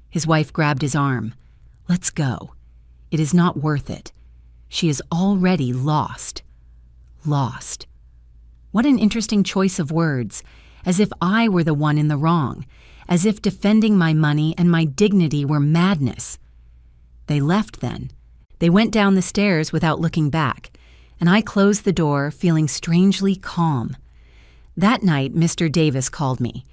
His wife grabbed his arm. "Let's go. It is not worth it. She is already lost." Lost. What an interesting choice of words, as if I were the one in the wrong, as if defending my money and my dignity were madness. They left then. They went down the stairs without looking back, and I closed the door, feeling strangely calm. That night, Mr. Davis called me.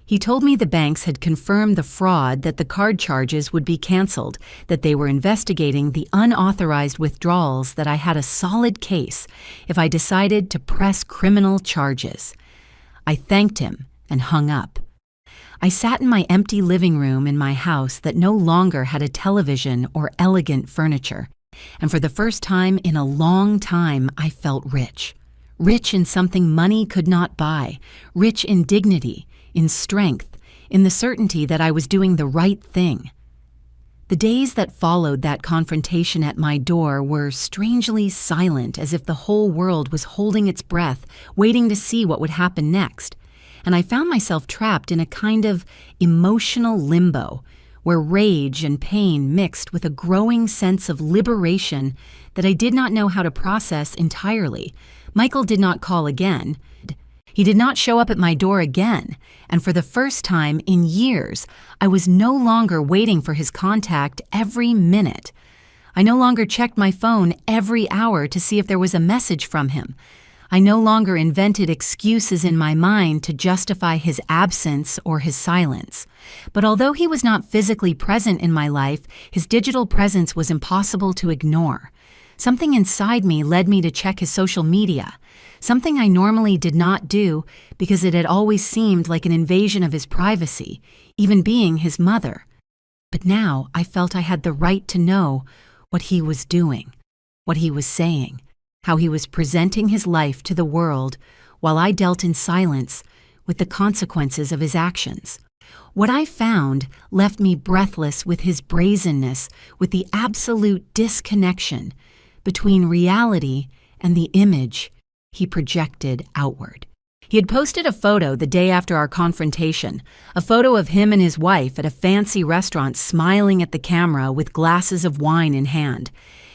He told me the banks had confirmed the fraud, that the card charges would be canceled, that they were investigating the unauthorized withdrawals, that I had a solid case if I decided to press criminal charges. I thanked him and hung up. I sat in my empty living room in my house that no longer had a television or elegant furniture, and for the first time in a long time I felt rich. Rich in something money could not buy, rich in dignity, in strength, in the certainty that I was doing the right thing. The days that followed that confrontation at my door were strangely silent, as if the whole world was holding its breath, waiting to see what would happen next, and I found myself trapped in a kind of emotional limbo, where rage and pain mixed with a growing sense of liberation that I did not know how to process entirely. Michael did not call again. He did not show up at my door again, and for the first time in years, I was no longer waiting for his contact every minute. I no longer checked my phone every hour to see if there was a message from him. I no longer invented excuses in my mind to justify his absence or his silence. But although he was not physically present in my life, his digital presence was impossible to ignore. Something inside me led me to check his social media, something I normally did not do because it had always seemed like an invasion of his privacy, even being his mother. But now I felt I had the right to know what he was doing, what he was saying, how he was presenting his life to the world while I dealt in silence with the consequences of his actions. What I found left me breathless with his brazenness, with the absolute disconnection between reality and the image he projected outward. He had posted a photo the day after our confrontation, a photo of him and his wife at a fancy restaurant smiling at the camera with glasses of wine in hand.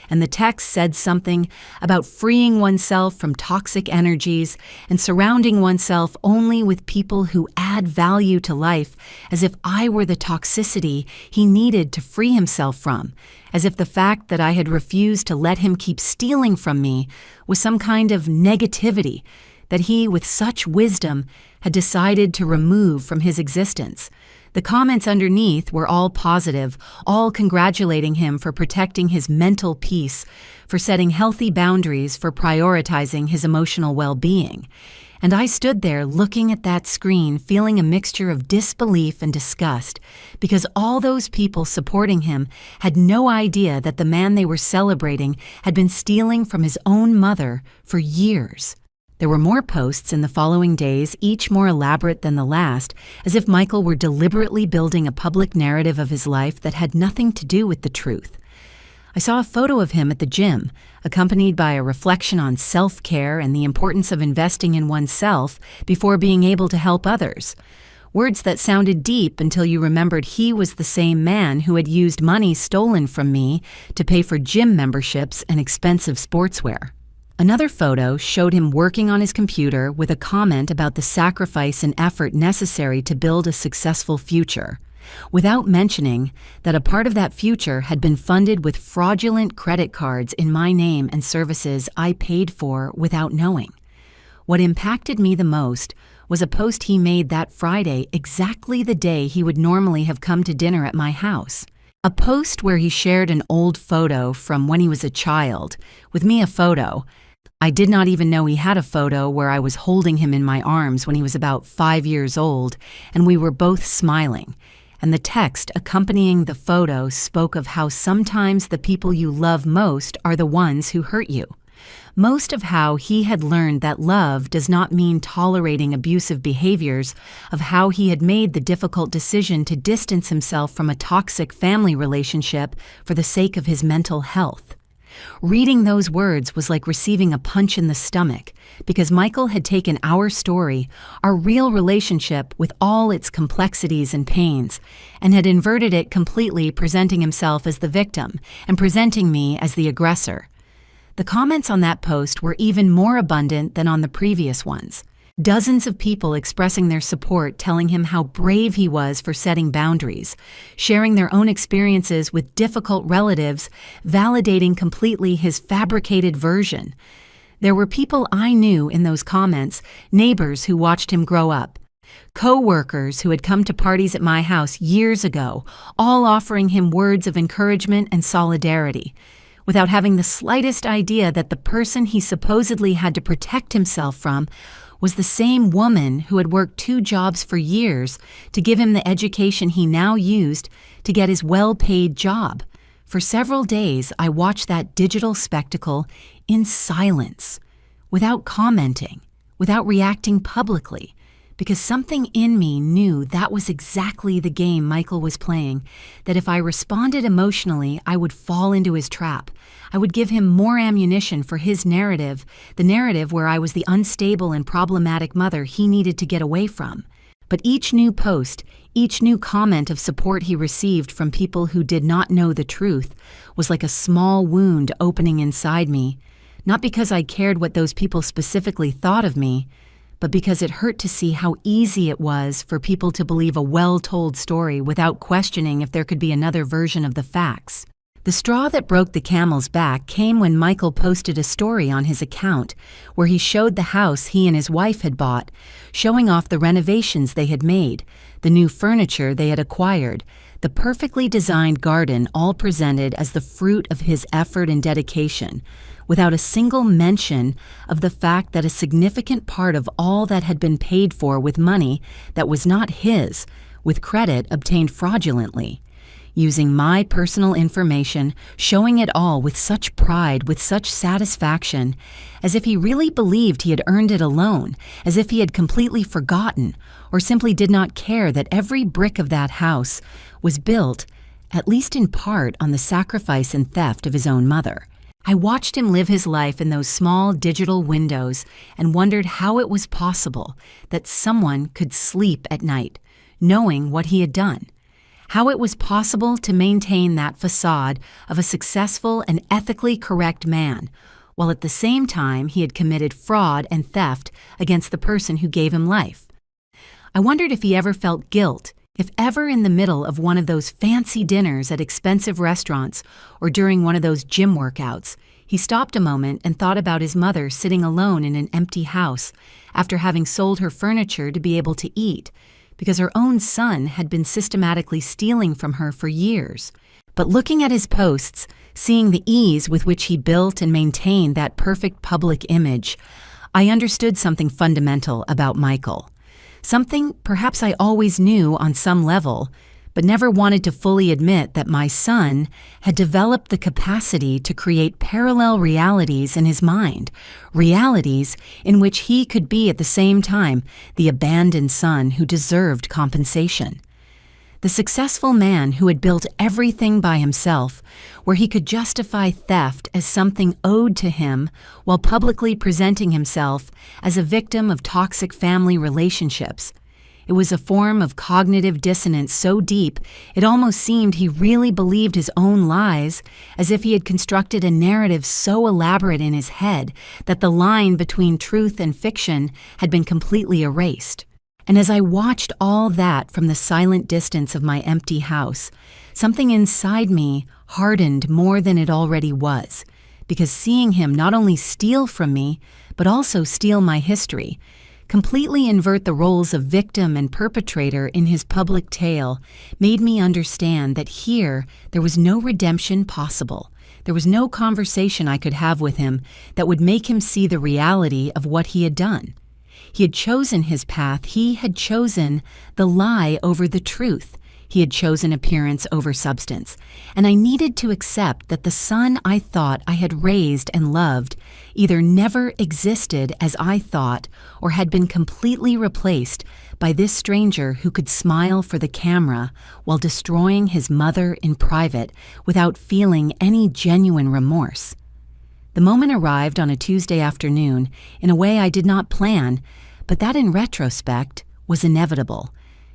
And the text said something about freeing oneself from toxic energies and surrounding oneself only with people who add value to life, as if I were the toxicity he needed to free himself from, as if the fact that I had refused to let him keep stealing from me was some kind of negativity that he, with such wisdom, had decided to remove from his existence. The comments underneath were all positive, all congratulating him for protecting his mental peace, for setting healthy boundaries, for prioritizing his emotional well-being. And I stood there looking at that screen, feeling a mixture of disbelief and disgust, because all those people supporting him had no idea that the man they were celebrating had been stealing from his own mother for years. There were more posts in the following days, each more elaborate than the last, as if Michael were deliberately building a public narrative of his life that had nothing to do with the truth. I saw a photo of him at the gym, accompanied by a reflection on self-care and the importance of investing in oneself before being able to help others. Words that sounded deep until you remembered he was the same man who had used money stolen from me to pay for gym memberships and expensive sportswear. Another photo showed him working on his computer with a comment about the sacrifice and effort necessary to build a successful future, without mentioning that a part of that future had been funded with fraudulent credit cards in my name and services I paid for without knowing. What impacted me the most was a post he made that Friday, exactly the day he would normally have come to dinner at my house. A post where he shared an old photo from when he was a child, with me a photo. I did not even know he had a photo where I was holding him in my arms when he was about 5 years old, and we were both smiling. And the text accompanying the photo spoke of how sometimes the people you love most are the ones who hurt you. Most of how he had learned that love does not mean tolerating abusive behaviors, of how he had made the difficult decision to distance himself from a toxic family relationship for the sake of his mental health. Reading those words was like receiving a punch in the stomach, because Michael had taken our story, our real relationship with all its complexities and pains, and had inverted it completely, presenting himself as the victim and presenting me as the aggressor. The comments on that post were even more abundant than on the previous ones. Dozens of people expressing their support, telling him how brave he was for setting boundaries, sharing their own experiences with difficult relatives, validating completely his fabricated version. There were people I knew in those comments, neighbors who watched him grow up, co-workers who had come to parties at my house years ago, all offering him words of encouragement and solidarity, without having the slightest idea that the person he supposedly had to protect himself from was the same woman who had worked 2 jobs for years to give him the education he now used to get his well-paid job. For several days, I watched that digital spectacle in silence, without commenting, without reacting publicly, because something in me knew that was exactly the game Michael was playing, that if I responded emotionally, I would fall into his trap. I would give him more ammunition for his narrative, the narrative where I was the unstable and problematic mother he needed to get away from. But each new post, each new comment of support he received from people who did not know the truth was like a small wound opening inside me, not because I cared what those people specifically thought of me, but because it hurt to see how easy it was for people to believe a well-told story without questioning if there could be another version of the facts. The straw that broke the camel's back came when Michael posted a story on his account where he showed the house he and his wife had bought, showing off the renovations they had made, the new furniture they had acquired, the perfectly designed garden, all presented as the fruit of his effort and dedication, without a single mention of the fact that a significant part of all that had been paid for with money that was not his, with credit obtained fraudulently. Using my personal information, showing it all with such pride, with such satisfaction, as if he really believed he had earned it alone, as if he had completely forgotten, or simply did not care that every brick of that house was built, at least in part, on the sacrifice and theft of his own mother. I watched him live his life in those small digital windows and wondered how it was possible that someone could sleep at night, knowing what he had done. How it was possible to maintain that facade of a successful and ethically correct man, while at the same time he had committed fraud and theft against the person who gave him life. I wondered if he ever felt guilt, if ever in the middle of one of those fancy dinners at expensive restaurants or during one of those gym workouts, he stopped a moment and thought about his mother sitting alone in an empty house after having sold her furniture to be able to eat, because her own son had been systematically stealing from her for years. But looking at his posts, seeing the ease with which he built and maintained that perfect public image, I understood something fundamental about Michael. Something perhaps I always knew on some level, but never wanted to fully admit that my son had developed the capacity to create parallel realities in his mind, realities in which he could be at the same time the abandoned son who deserved compensation. The successful man who had built everything by himself, where he could justify theft as something owed to him while publicly presenting himself as a victim of toxic family relationships. It was a form of cognitive dissonance so deep it almost seemed he really believed his own lies, as if he had constructed a narrative so elaborate in his head that the line between truth and fiction had been completely erased. And as I watched all that from the silent distance of my empty house, something inside me hardened more than it already was, because seeing him not only steal from me, but also steal my history, completely invert the roles of victim and perpetrator in his public tale, made me understand that here there was no redemption possible. There was no conversation I could have with him that would make him see the reality of what he had done. He had chosen his path. He had chosen the lie over the truth. He had chosen appearance over substance. And I needed to accept that the son I thought I had raised and loved either never existed as I thought or had been completely replaced by this stranger who could smile for the camera while destroying his mother in private without feeling any genuine remorse. The moment arrived on a Tuesday afternoon in a way I did not plan, but that in retrospect was inevitable,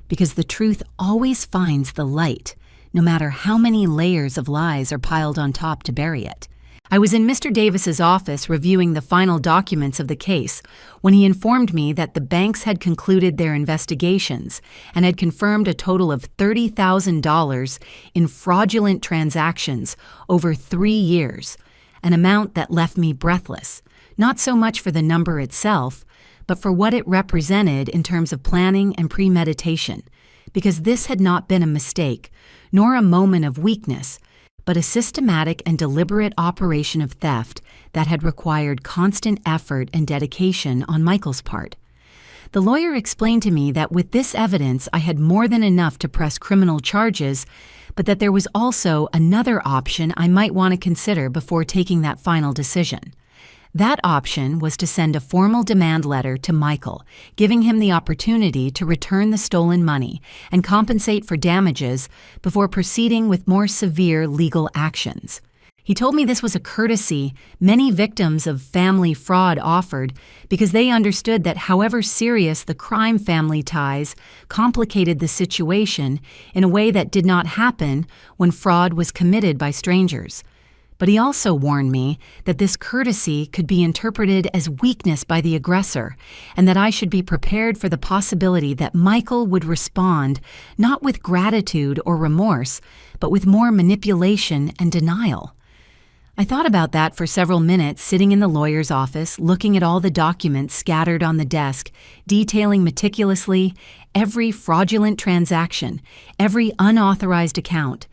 because the truth always finds the light, no matter how many layers of lies are piled on top to bury it. I was in Mr. Davis's office reviewing the final documents of the case when he informed me that the banks had concluded their investigations and had confirmed a total of $30,000 in fraudulent transactions over 3 years, an amount that left me breathless, not so much for the number itself, but for what it represented in terms of planning and premeditation, because this had not been a mistake, nor a moment of weakness, but a systematic and deliberate operation of theft that had required constant effort and dedication on Michael's part. The lawyer explained to me that with this evidence I had more than enough to press criminal charges, but that there was also another option I might want to consider before taking that final decision. That option was to send a formal demand letter to Michael, giving him the opportunity to return the stolen money and compensate for damages before proceeding with more severe legal actions. He told me this was a courtesy many victims of family fraud offered because they understood that however serious the crime family ties complicated the situation in a way that did not happen when fraud was committed by strangers. But he also warned me that this courtesy could be interpreted as weakness by the aggressor, and that I should be prepared for the possibility that Michael would respond not with gratitude or remorse, but with more manipulation and denial. I thought about that for several minutes sitting in the lawyer's office, looking at all the documents scattered on the desk, detailing meticulously every fraudulent transaction, every unauthorized account,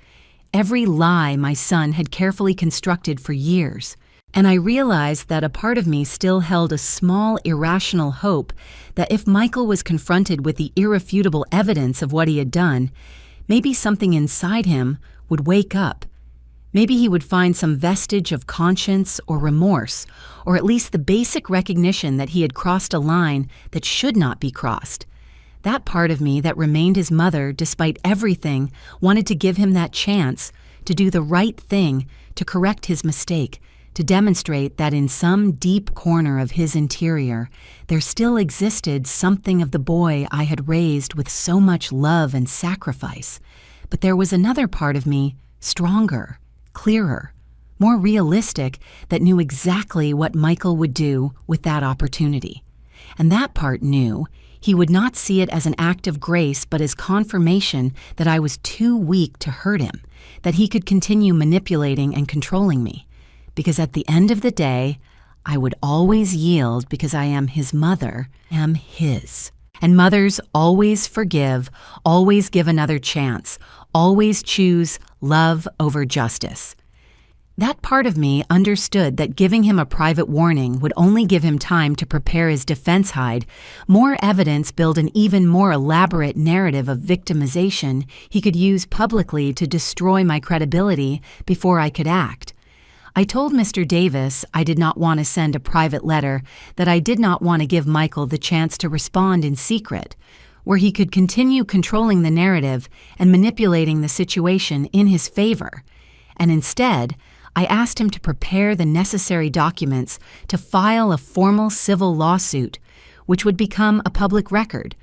every lie my son had carefully constructed for years. And I realized that a part of me still held a small, irrational hope that if Michael was confronted with the irrefutable evidence of what he had done, maybe something inside him would wake up. Maybe he would find some vestige of conscience or remorse, or at least the basic recognition that he had crossed a line that should not be crossed. That part of me that remained his mother despite everything wanted to give him that chance to do the right thing, to correct his mistake, to demonstrate that in some deep corner of his interior, there still existed something of the boy I had raised with so much love and sacrifice. But there was another part of me, stronger, clearer, more realistic, that knew exactly what Michael would do with that opportunity. And that part knew he would not see it as an act of grace, but as confirmation that I was too weak to hurt him, that he could continue manipulating and controlling me. Because at the end of the day, I would always yield because I am his mother, am his. And mothers always forgive, always give another chance, always choose love over justice. That part of me understood that giving him a private warning would only give him time to prepare his defense hide, more evidence build an even more elaborate narrative of victimization he could use publicly to destroy my credibility before I could act. I told Mr. Davis I did not want to send a private letter, that I did not want to give Michael the chance to respond in secret, where he could continue controlling the narrative and manipulating the situation in his favor. And instead, I asked him to prepare the necessary documents to file a formal civil lawsuit, which would become a public record,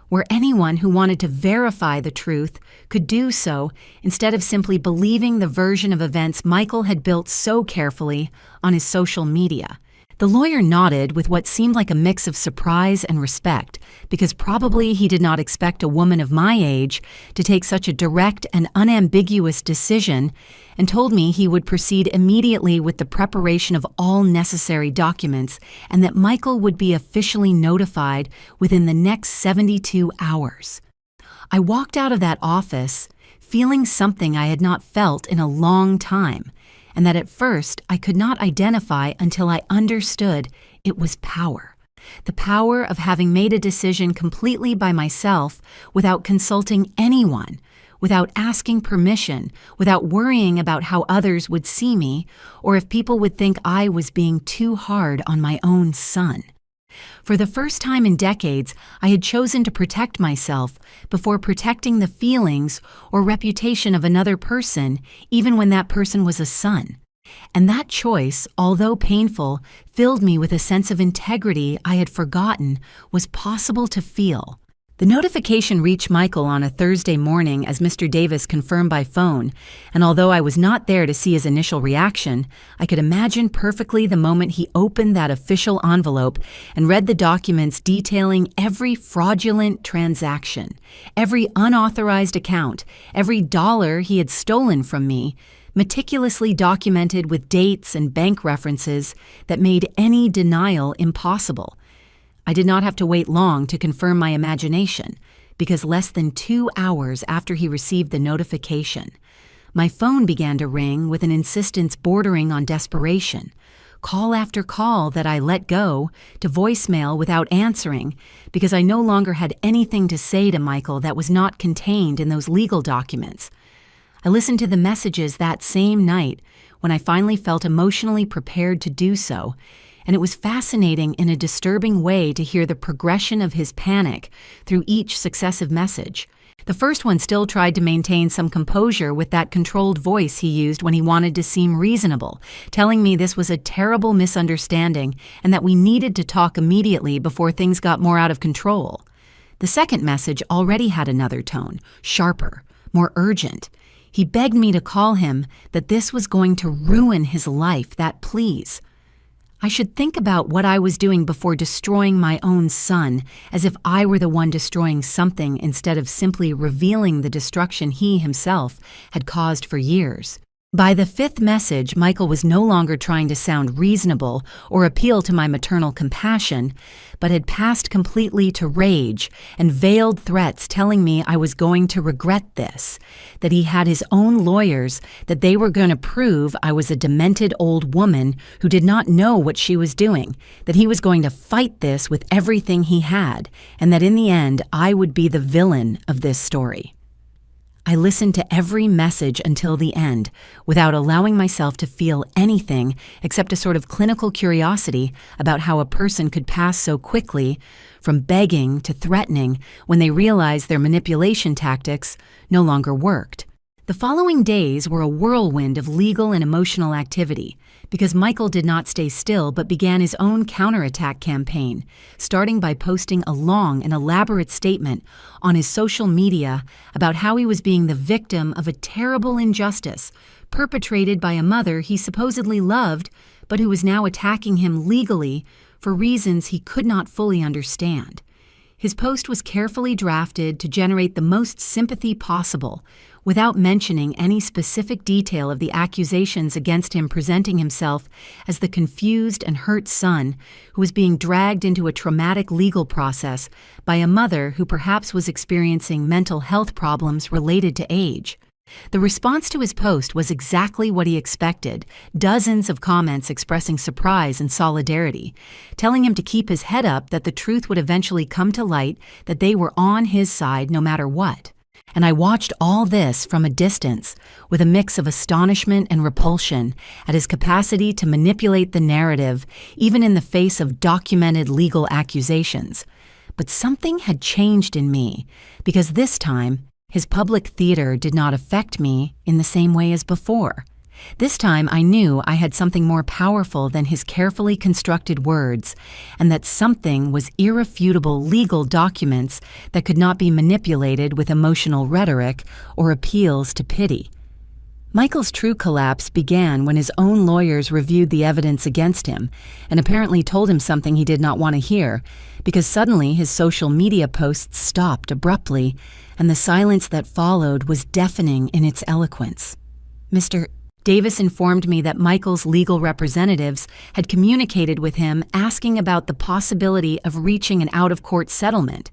where anyone who wanted to verify the truth could do so instead of simply believing the version of events Michael had built so carefully on his social media. The lawyer nodded with what seemed like a mix of surprise and respect, because probably he did not expect a woman of my age to take such a direct and unambiguous decision, and told me he would proceed immediately with the preparation of all necessary documents and that Michael would be officially notified within the next 72 hours. I walked out of that office feeling something I had not felt in a long time, and that at first I could not identify until I understood it was power. The power of having made a decision completely by myself without consulting anyone, without asking permission, without worrying about how others would see me, or if people would think I was being too hard on my own son. For the first time in decades, I had chosen to protect myself before protecting the feelings or reputation of another person, even when that person was a son. And that choice, although painful, filled me with a sense of integrity I had forgotten was possible to feel. The notification reached Michael on a Thursday morning, as Mr. Davis confirmed by phone, and although I was not there to see his initial reaction, I could imagine perfectly the moment he opened that official envelope and read the documents detailing every fraudulent transaction, every unauthorized account, every dollar he had stolen from me, meticulously documented with dates and bank references that made any denial impossible. I did not have to wait long to confirm my imagination, because less than 2 hours after he received the notification, my phone began to ring with an insistence bordering on desperation, call after call that I let go to voicemail without answering, because I no longer had anything to say to Michael that was not contained in those legal documents. I listened to the messages that same night when I finally felt emotionally prepared to do so, and it was fascinating in a disturbing way to hear the progression of his panic through each successive message. The first one still tried to maintain some composure with that controlled voice he used when he wanted to seem reasonable, telling me this was a terrible misunderstanding and that we needed to talk immediately before things got more out of control. The second message already had another tone, sharper, more urgent. He begged me to call him, that this was going to ruin his life, that please. I should think about what I was doing before destroying my own son, as if I were the one destroying something instead of simply revealing the destruction he himself had caused for years. By the fifth message, Michael was no longer trying to sound reasonable or appeal to my maternal compassion, but had passed completely to rage and veiled threats telling me I was going to regret this, that he had his own lawyers, that they were going to prove I was a demented old woman who did not know what she was doing, that he was going to fight this with everything he had, and that in the end I would be the villain of this story. I listened to every message until the end, without allowing myself to feel anything except a sort of clinical curiosity about how a person could pass so quickly from begging to threatening when they realized their manipulation tactics no longer worked. The following days were a whirlwind of legal and emotional activity, because Michael did not stay still but began his own counterattack campaign, starting by posting a long and elaborate statement on his social media about how he was being the victim of a terrible injustice perpetrated by a mother he supposedly loved, but who was now attacking him legally for reasons he could not fully understand. His post was carefully drafted to generate the most sympathy possible, without mentioning any specific detail of the accusations against him, presenting himself as the confused and hurt son who was being dragged into a traumatic legal process by a mother who perhaps was experiencing mental health problems related to age. The response to his post was exactly what he expected, dozens of comments expressing surprise and solidarity, telling him to keep his head up, that the truth would eventually come to light, that they were on his side no matter what. And I watched all this from a distance, with a mix of astonishment and repulsion at his capacity to manipulate the narrative, even in the face of documented legal accusations. But something had changed in me, because this time, his public theater did not affect me in the same way as before. This time I knew I had something more powerful than his carefully constructed words, and that something was irrefutable legal documents that could not be manipulated with emotional rhetoric or appeals to pity. Michael's true collapse began when his own lawyers reviewed the evidence against him and apparently told him something he did not want to hear, because suddenly his social media posts stopped abruptly, and the silence that followed was deafening in its eloquence. Mr. Davis informed me that Michael's legal representatives had communicated with him asking about the possibility of reaching an out-of-court settlement,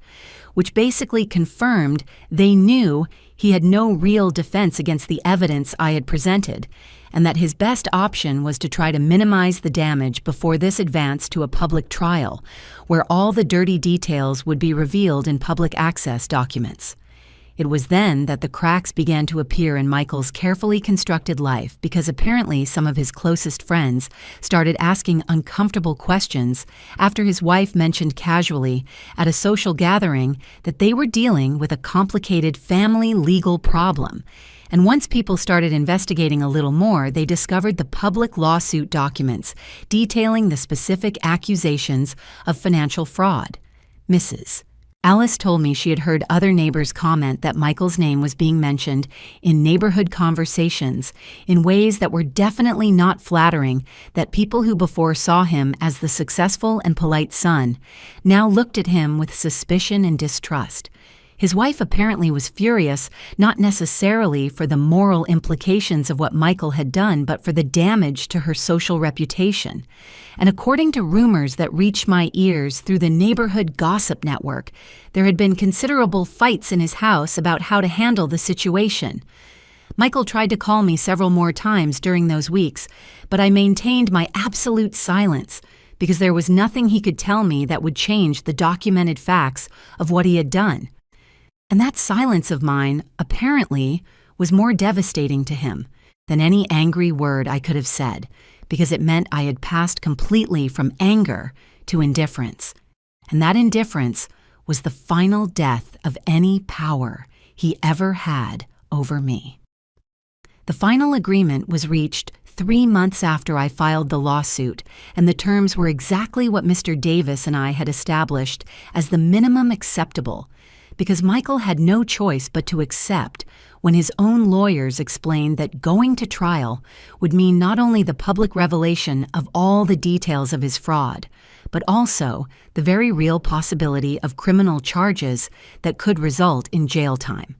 which basically confirmed they knew he had no real defense against the evidence I had presented, and that his best option was to try to minimize the damage before this advanced to a public trial, where all the dirty details would be revealed in public access documents. It was then that the cracks began to appear in Michael's carefully constructed life, because apparently some of his closest friends started asking uncomfortable questions after his wife mentioned casually at a social gathering that they were dealing with a complicated family legal problem. And once people started investigating a little more, they discovered the public lawsuit documents detailing the specific accusations of financial fraud. Mrs. Alice told me she had heard other neighbors comment that Michael's name was being mentioned in neighborhood conversations in ways that were definitely not flattering, that people who before saw him as the successful and polite son now looked at him with suspicion and distrust. His wife apparently was furious, not necessarily for the moral implications of what Michael had done, but for the damage to her social reputation. And according to rumors that reached my ears through the neighborhood gossip network, there had been considerable fights in his house about how to handle the situation. Michael tried to call me several more times during those weeks, but I maintained my absolute silence, because there was nothing he could tell me that would change the documented facts of what he had done. And that silence of mine, apparently, was more devastating to him than any angry word I could have said, because it meant I had passed completely from anger to indifference. And that indifference was the final death of any power he ever had over me. The final agreement was reached 3 months after I filed the lawsuit, and the terms were exactly what Mr. Davis and I had established as the minimum acceptable, because Michael had no choice but to accept when his own lawyers explained that going to trial would mean not only the public revelation of all the details of his fraud, but also the very real possibility of criminal charges that could result in jail time.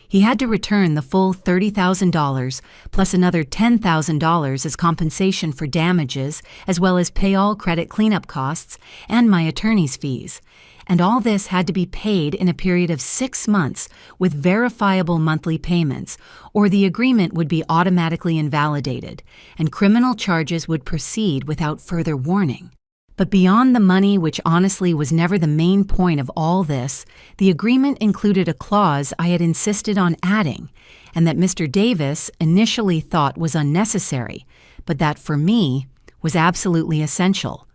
He had to return the full $30,000 plus another $10,000 as compensation for damages, as well as pay all credit cleanup costs and my attorney's fees. And all this had to be paid in a period of 6 months with verifiable monthly payments, or the agreement would be automatically invalidated, and criminal charges would proceed without further warning. But beyond the money, which honestly was never the main point of all this, the agreement included a clause I had insisted on adding, and that Mr. Davis initially thought was unnecessary, but that for me was absolutely essential.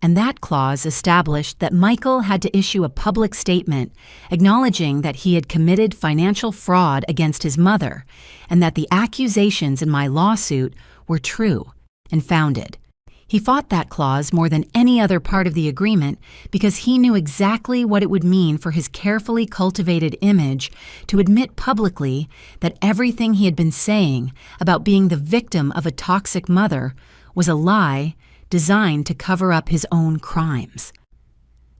And that clause established that Michael had to issue a public statement acknowledging that he had committed financial fraud against his mother, and that the accusations in my lawsuit were true and founded. He fought that clause more than any other part of the agreement because he knew exactly what it would mean for his carefully cultivated image to admit publicly that everything he had been saying about being the victim of a toxic mother was a lie designed to cover up his own crimes.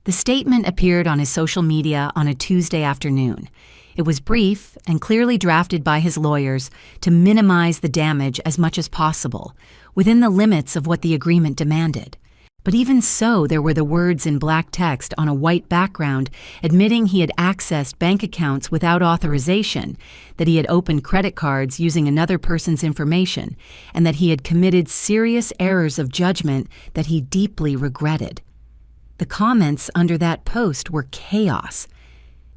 The statement appeared on his social media on a Tuesday afternoon. It was brief and clearly drafted by his lawyers to minimize the damage as much as possible, within the limits of what the agreement demanded. But even so, there were the words in black text on a white background admitting he had accessed bank accounts without authorization, that he had opened credit cards using another person's information, and that he had committed serious errors of judgment that he deeply regretted. The comments under that post were chaos.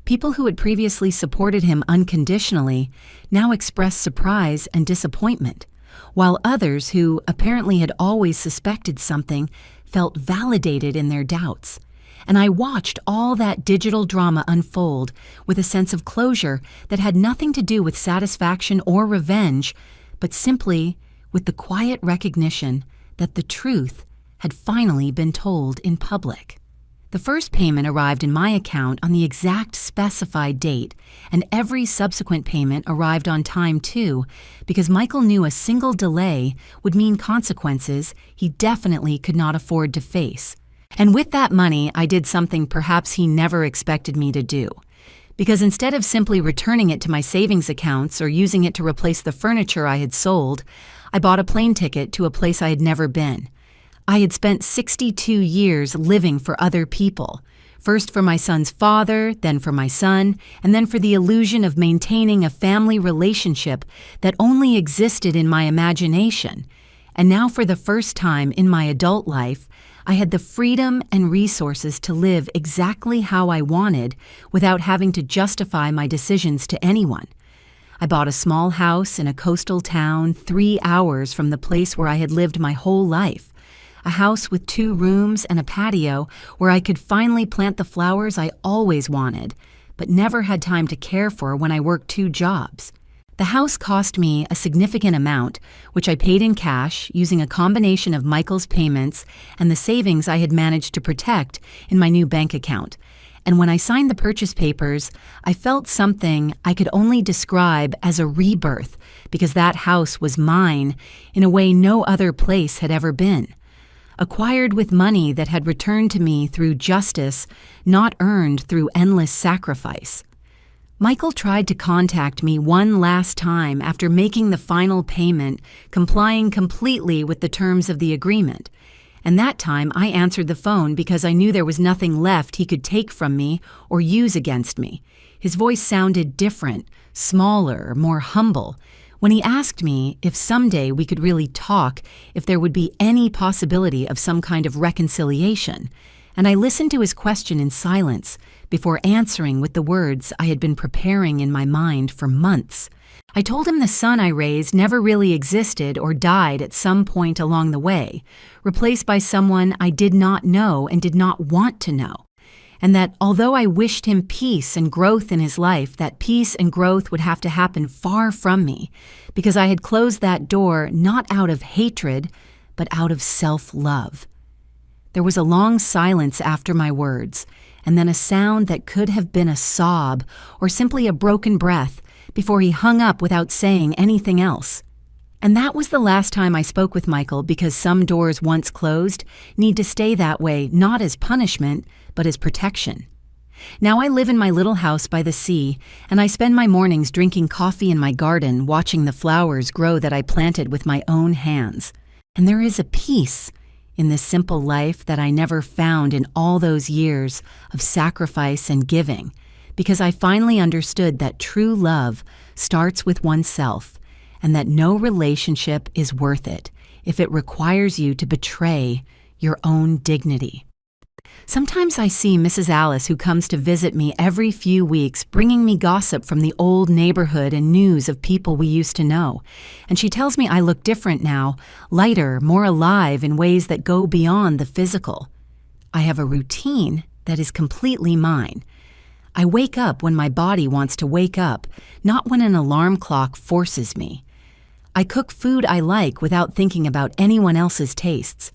People who had previously supported him unconditionally now expressed surprise and disappointment, while others who apparently had always suspected something felt validated in their doubts. And I watched all that digital drama unfold with a sense of closure that had nothing to do with satisfaction or revenge, but simply with the quiet recognition that the truth had finally been told in public. The first payment arrived in my account on the exact specified date, and every subsequent payment arrived on time too, because Michael knew a single delay would mean consequences he definitely could not afford to face. And with that money, I did something perhaps he never expected me to do. Because instead of simply returning it to my savings accounts or using it to replace the furniture I had sold, I bought a plane ticket to a place I had never been. I had spent 62 years living for other people, first for my son's father, then for my son, and then for the illusion of maintaining a family relationship that only existed in my imagination. And now for the first time in my adult life, I had the freedom and resources to live exactly how I wanted without having to justify my decisions to anyone. I bought a small house in a coastal town 3 hours from the place where I had lived my whole life. A house with 2 rooms and a patio where I could finally plant the flowers I always wanted, but never had time to care for when I worked 2 jobs. The house cost me a significant amount, which I paid in cash using a combination of Michael's payments and the savings I had managed to protect in my new bank account. And when I signed the purchase papers, I felt something I could only describe as a rebirth, because that house was mine in a way no other place had ever been. Acquired with money that had returned to me through justice, not earned through endless sacrifice. Michael tried to contact me one last time after making the final payment, complying completely with the terms of the agreement. And that time I answered the phone because I knew there was nothing left he could take from me or use against me. His voice sounded different, smaller, more humble. When he asked me if someday we could really talk, if there would be any possibility of some kind of reconciliation, and I listened to his question in silence before answering with the words I had been preparing in my mind for months. I told him the son I raised never really existed or died at some point along the way, replaced by someone I did not know and did not want to know. and that although I wished him peace and growth in his life, that peace and growth would have to happen far from me, because I had closed that door not out of hatred, but out of self-love. There was a long silence after my words, and then a sound that could have been a sob or simply a broken breath before he hung up without saying anything else. And that was the last time I spoke with Michael, because some doors once closed need to stay that way, not as punishment, but as protection. Now I live in my little house by the sea, and I spend my mornings drinking coffee in my garden, watching the flowers grow that I planted with my own hands. And there is a peace in this simple life that I never found in all those years of sacrifice and giving, because I finally understood that true love starts with oneself, and that no relationship is worth it if it requires you to betray your own dignity. Sometimes I see Mrs. Alice, who comes to visit me every few weeks, bringing me gossip from the old neighborhood and news of people we used to know. And she tells me I look different now, lighter, more alive in ways that go beyond the physical. I have a routine that is completely mine. I wake up when my body wants to wake up, not when an alarm clock forces me. I cook food I like without thinking about anyone else's tastes.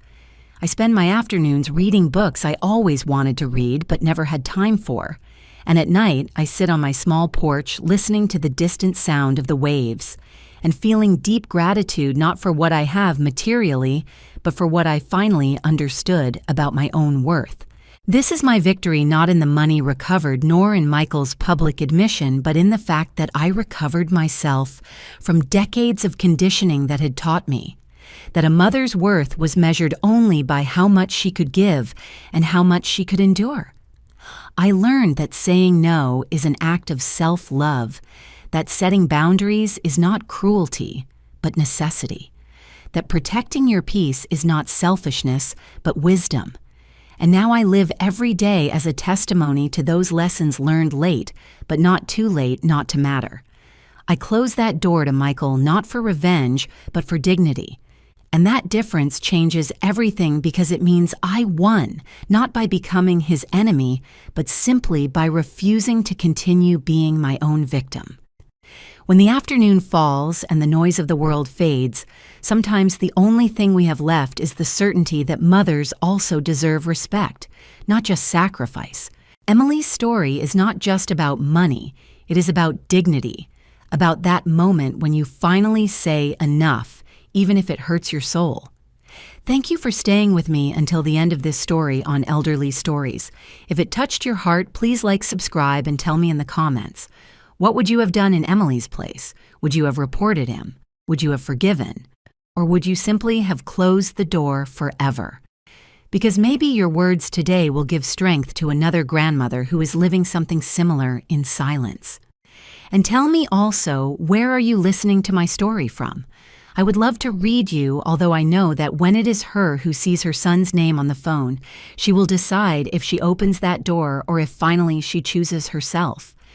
I spend my afternoons reading books I always wanted to read but never had time for. And at night, I sit on my small porch listening to the distant sound of the waves and feeling deep gratitude not for what I have materially, but for what I finally understood about my own worth. This is my victory not in the money recovered nor in Michael's public admission, but in the fact that I recovered myself from decades of conditioning that had taught me that a mother's worth was measured only by how much she could give and how much she could endure. I learned that saying no is an act of self-love, that setting boundaries is not cruelty, but necessity, that protecting your peace is not selfishness, but wisdom. And now I live every day as a testimony to those lessons learned late, but not too late not to matter. I close that door to Michael not for revenge, but for dignity. And that difference changes everything, because it means I won, not by becoming his enemy, but simply by refusing to continue being my own victim. When the afternoon falls and the noise of the world fades, sometimes the only thing we have left is the certainty that mothers also deserve respect, not just sacrifice. Emily's story is not just about money, it is about dignity, about that moment when you finally say enough, even if it hurts your soul. Thank you for staying with me until the end of this story on Elderly Stories. If it touched your heart, please like, subscribe, and tell me in the comments. What would you have done in Emily's place? Would you have reported him? Would you have forgiven? Or would you simply have closed the door forever? Because maybe your words today will give strength to another grandmother who is living something similar in silence. And tell me also, where are you listening to my story from? I would love to read you, although I know that when it is her who sees her son's name on the phone, she will decide if she opens that door or if finally she chooses herself.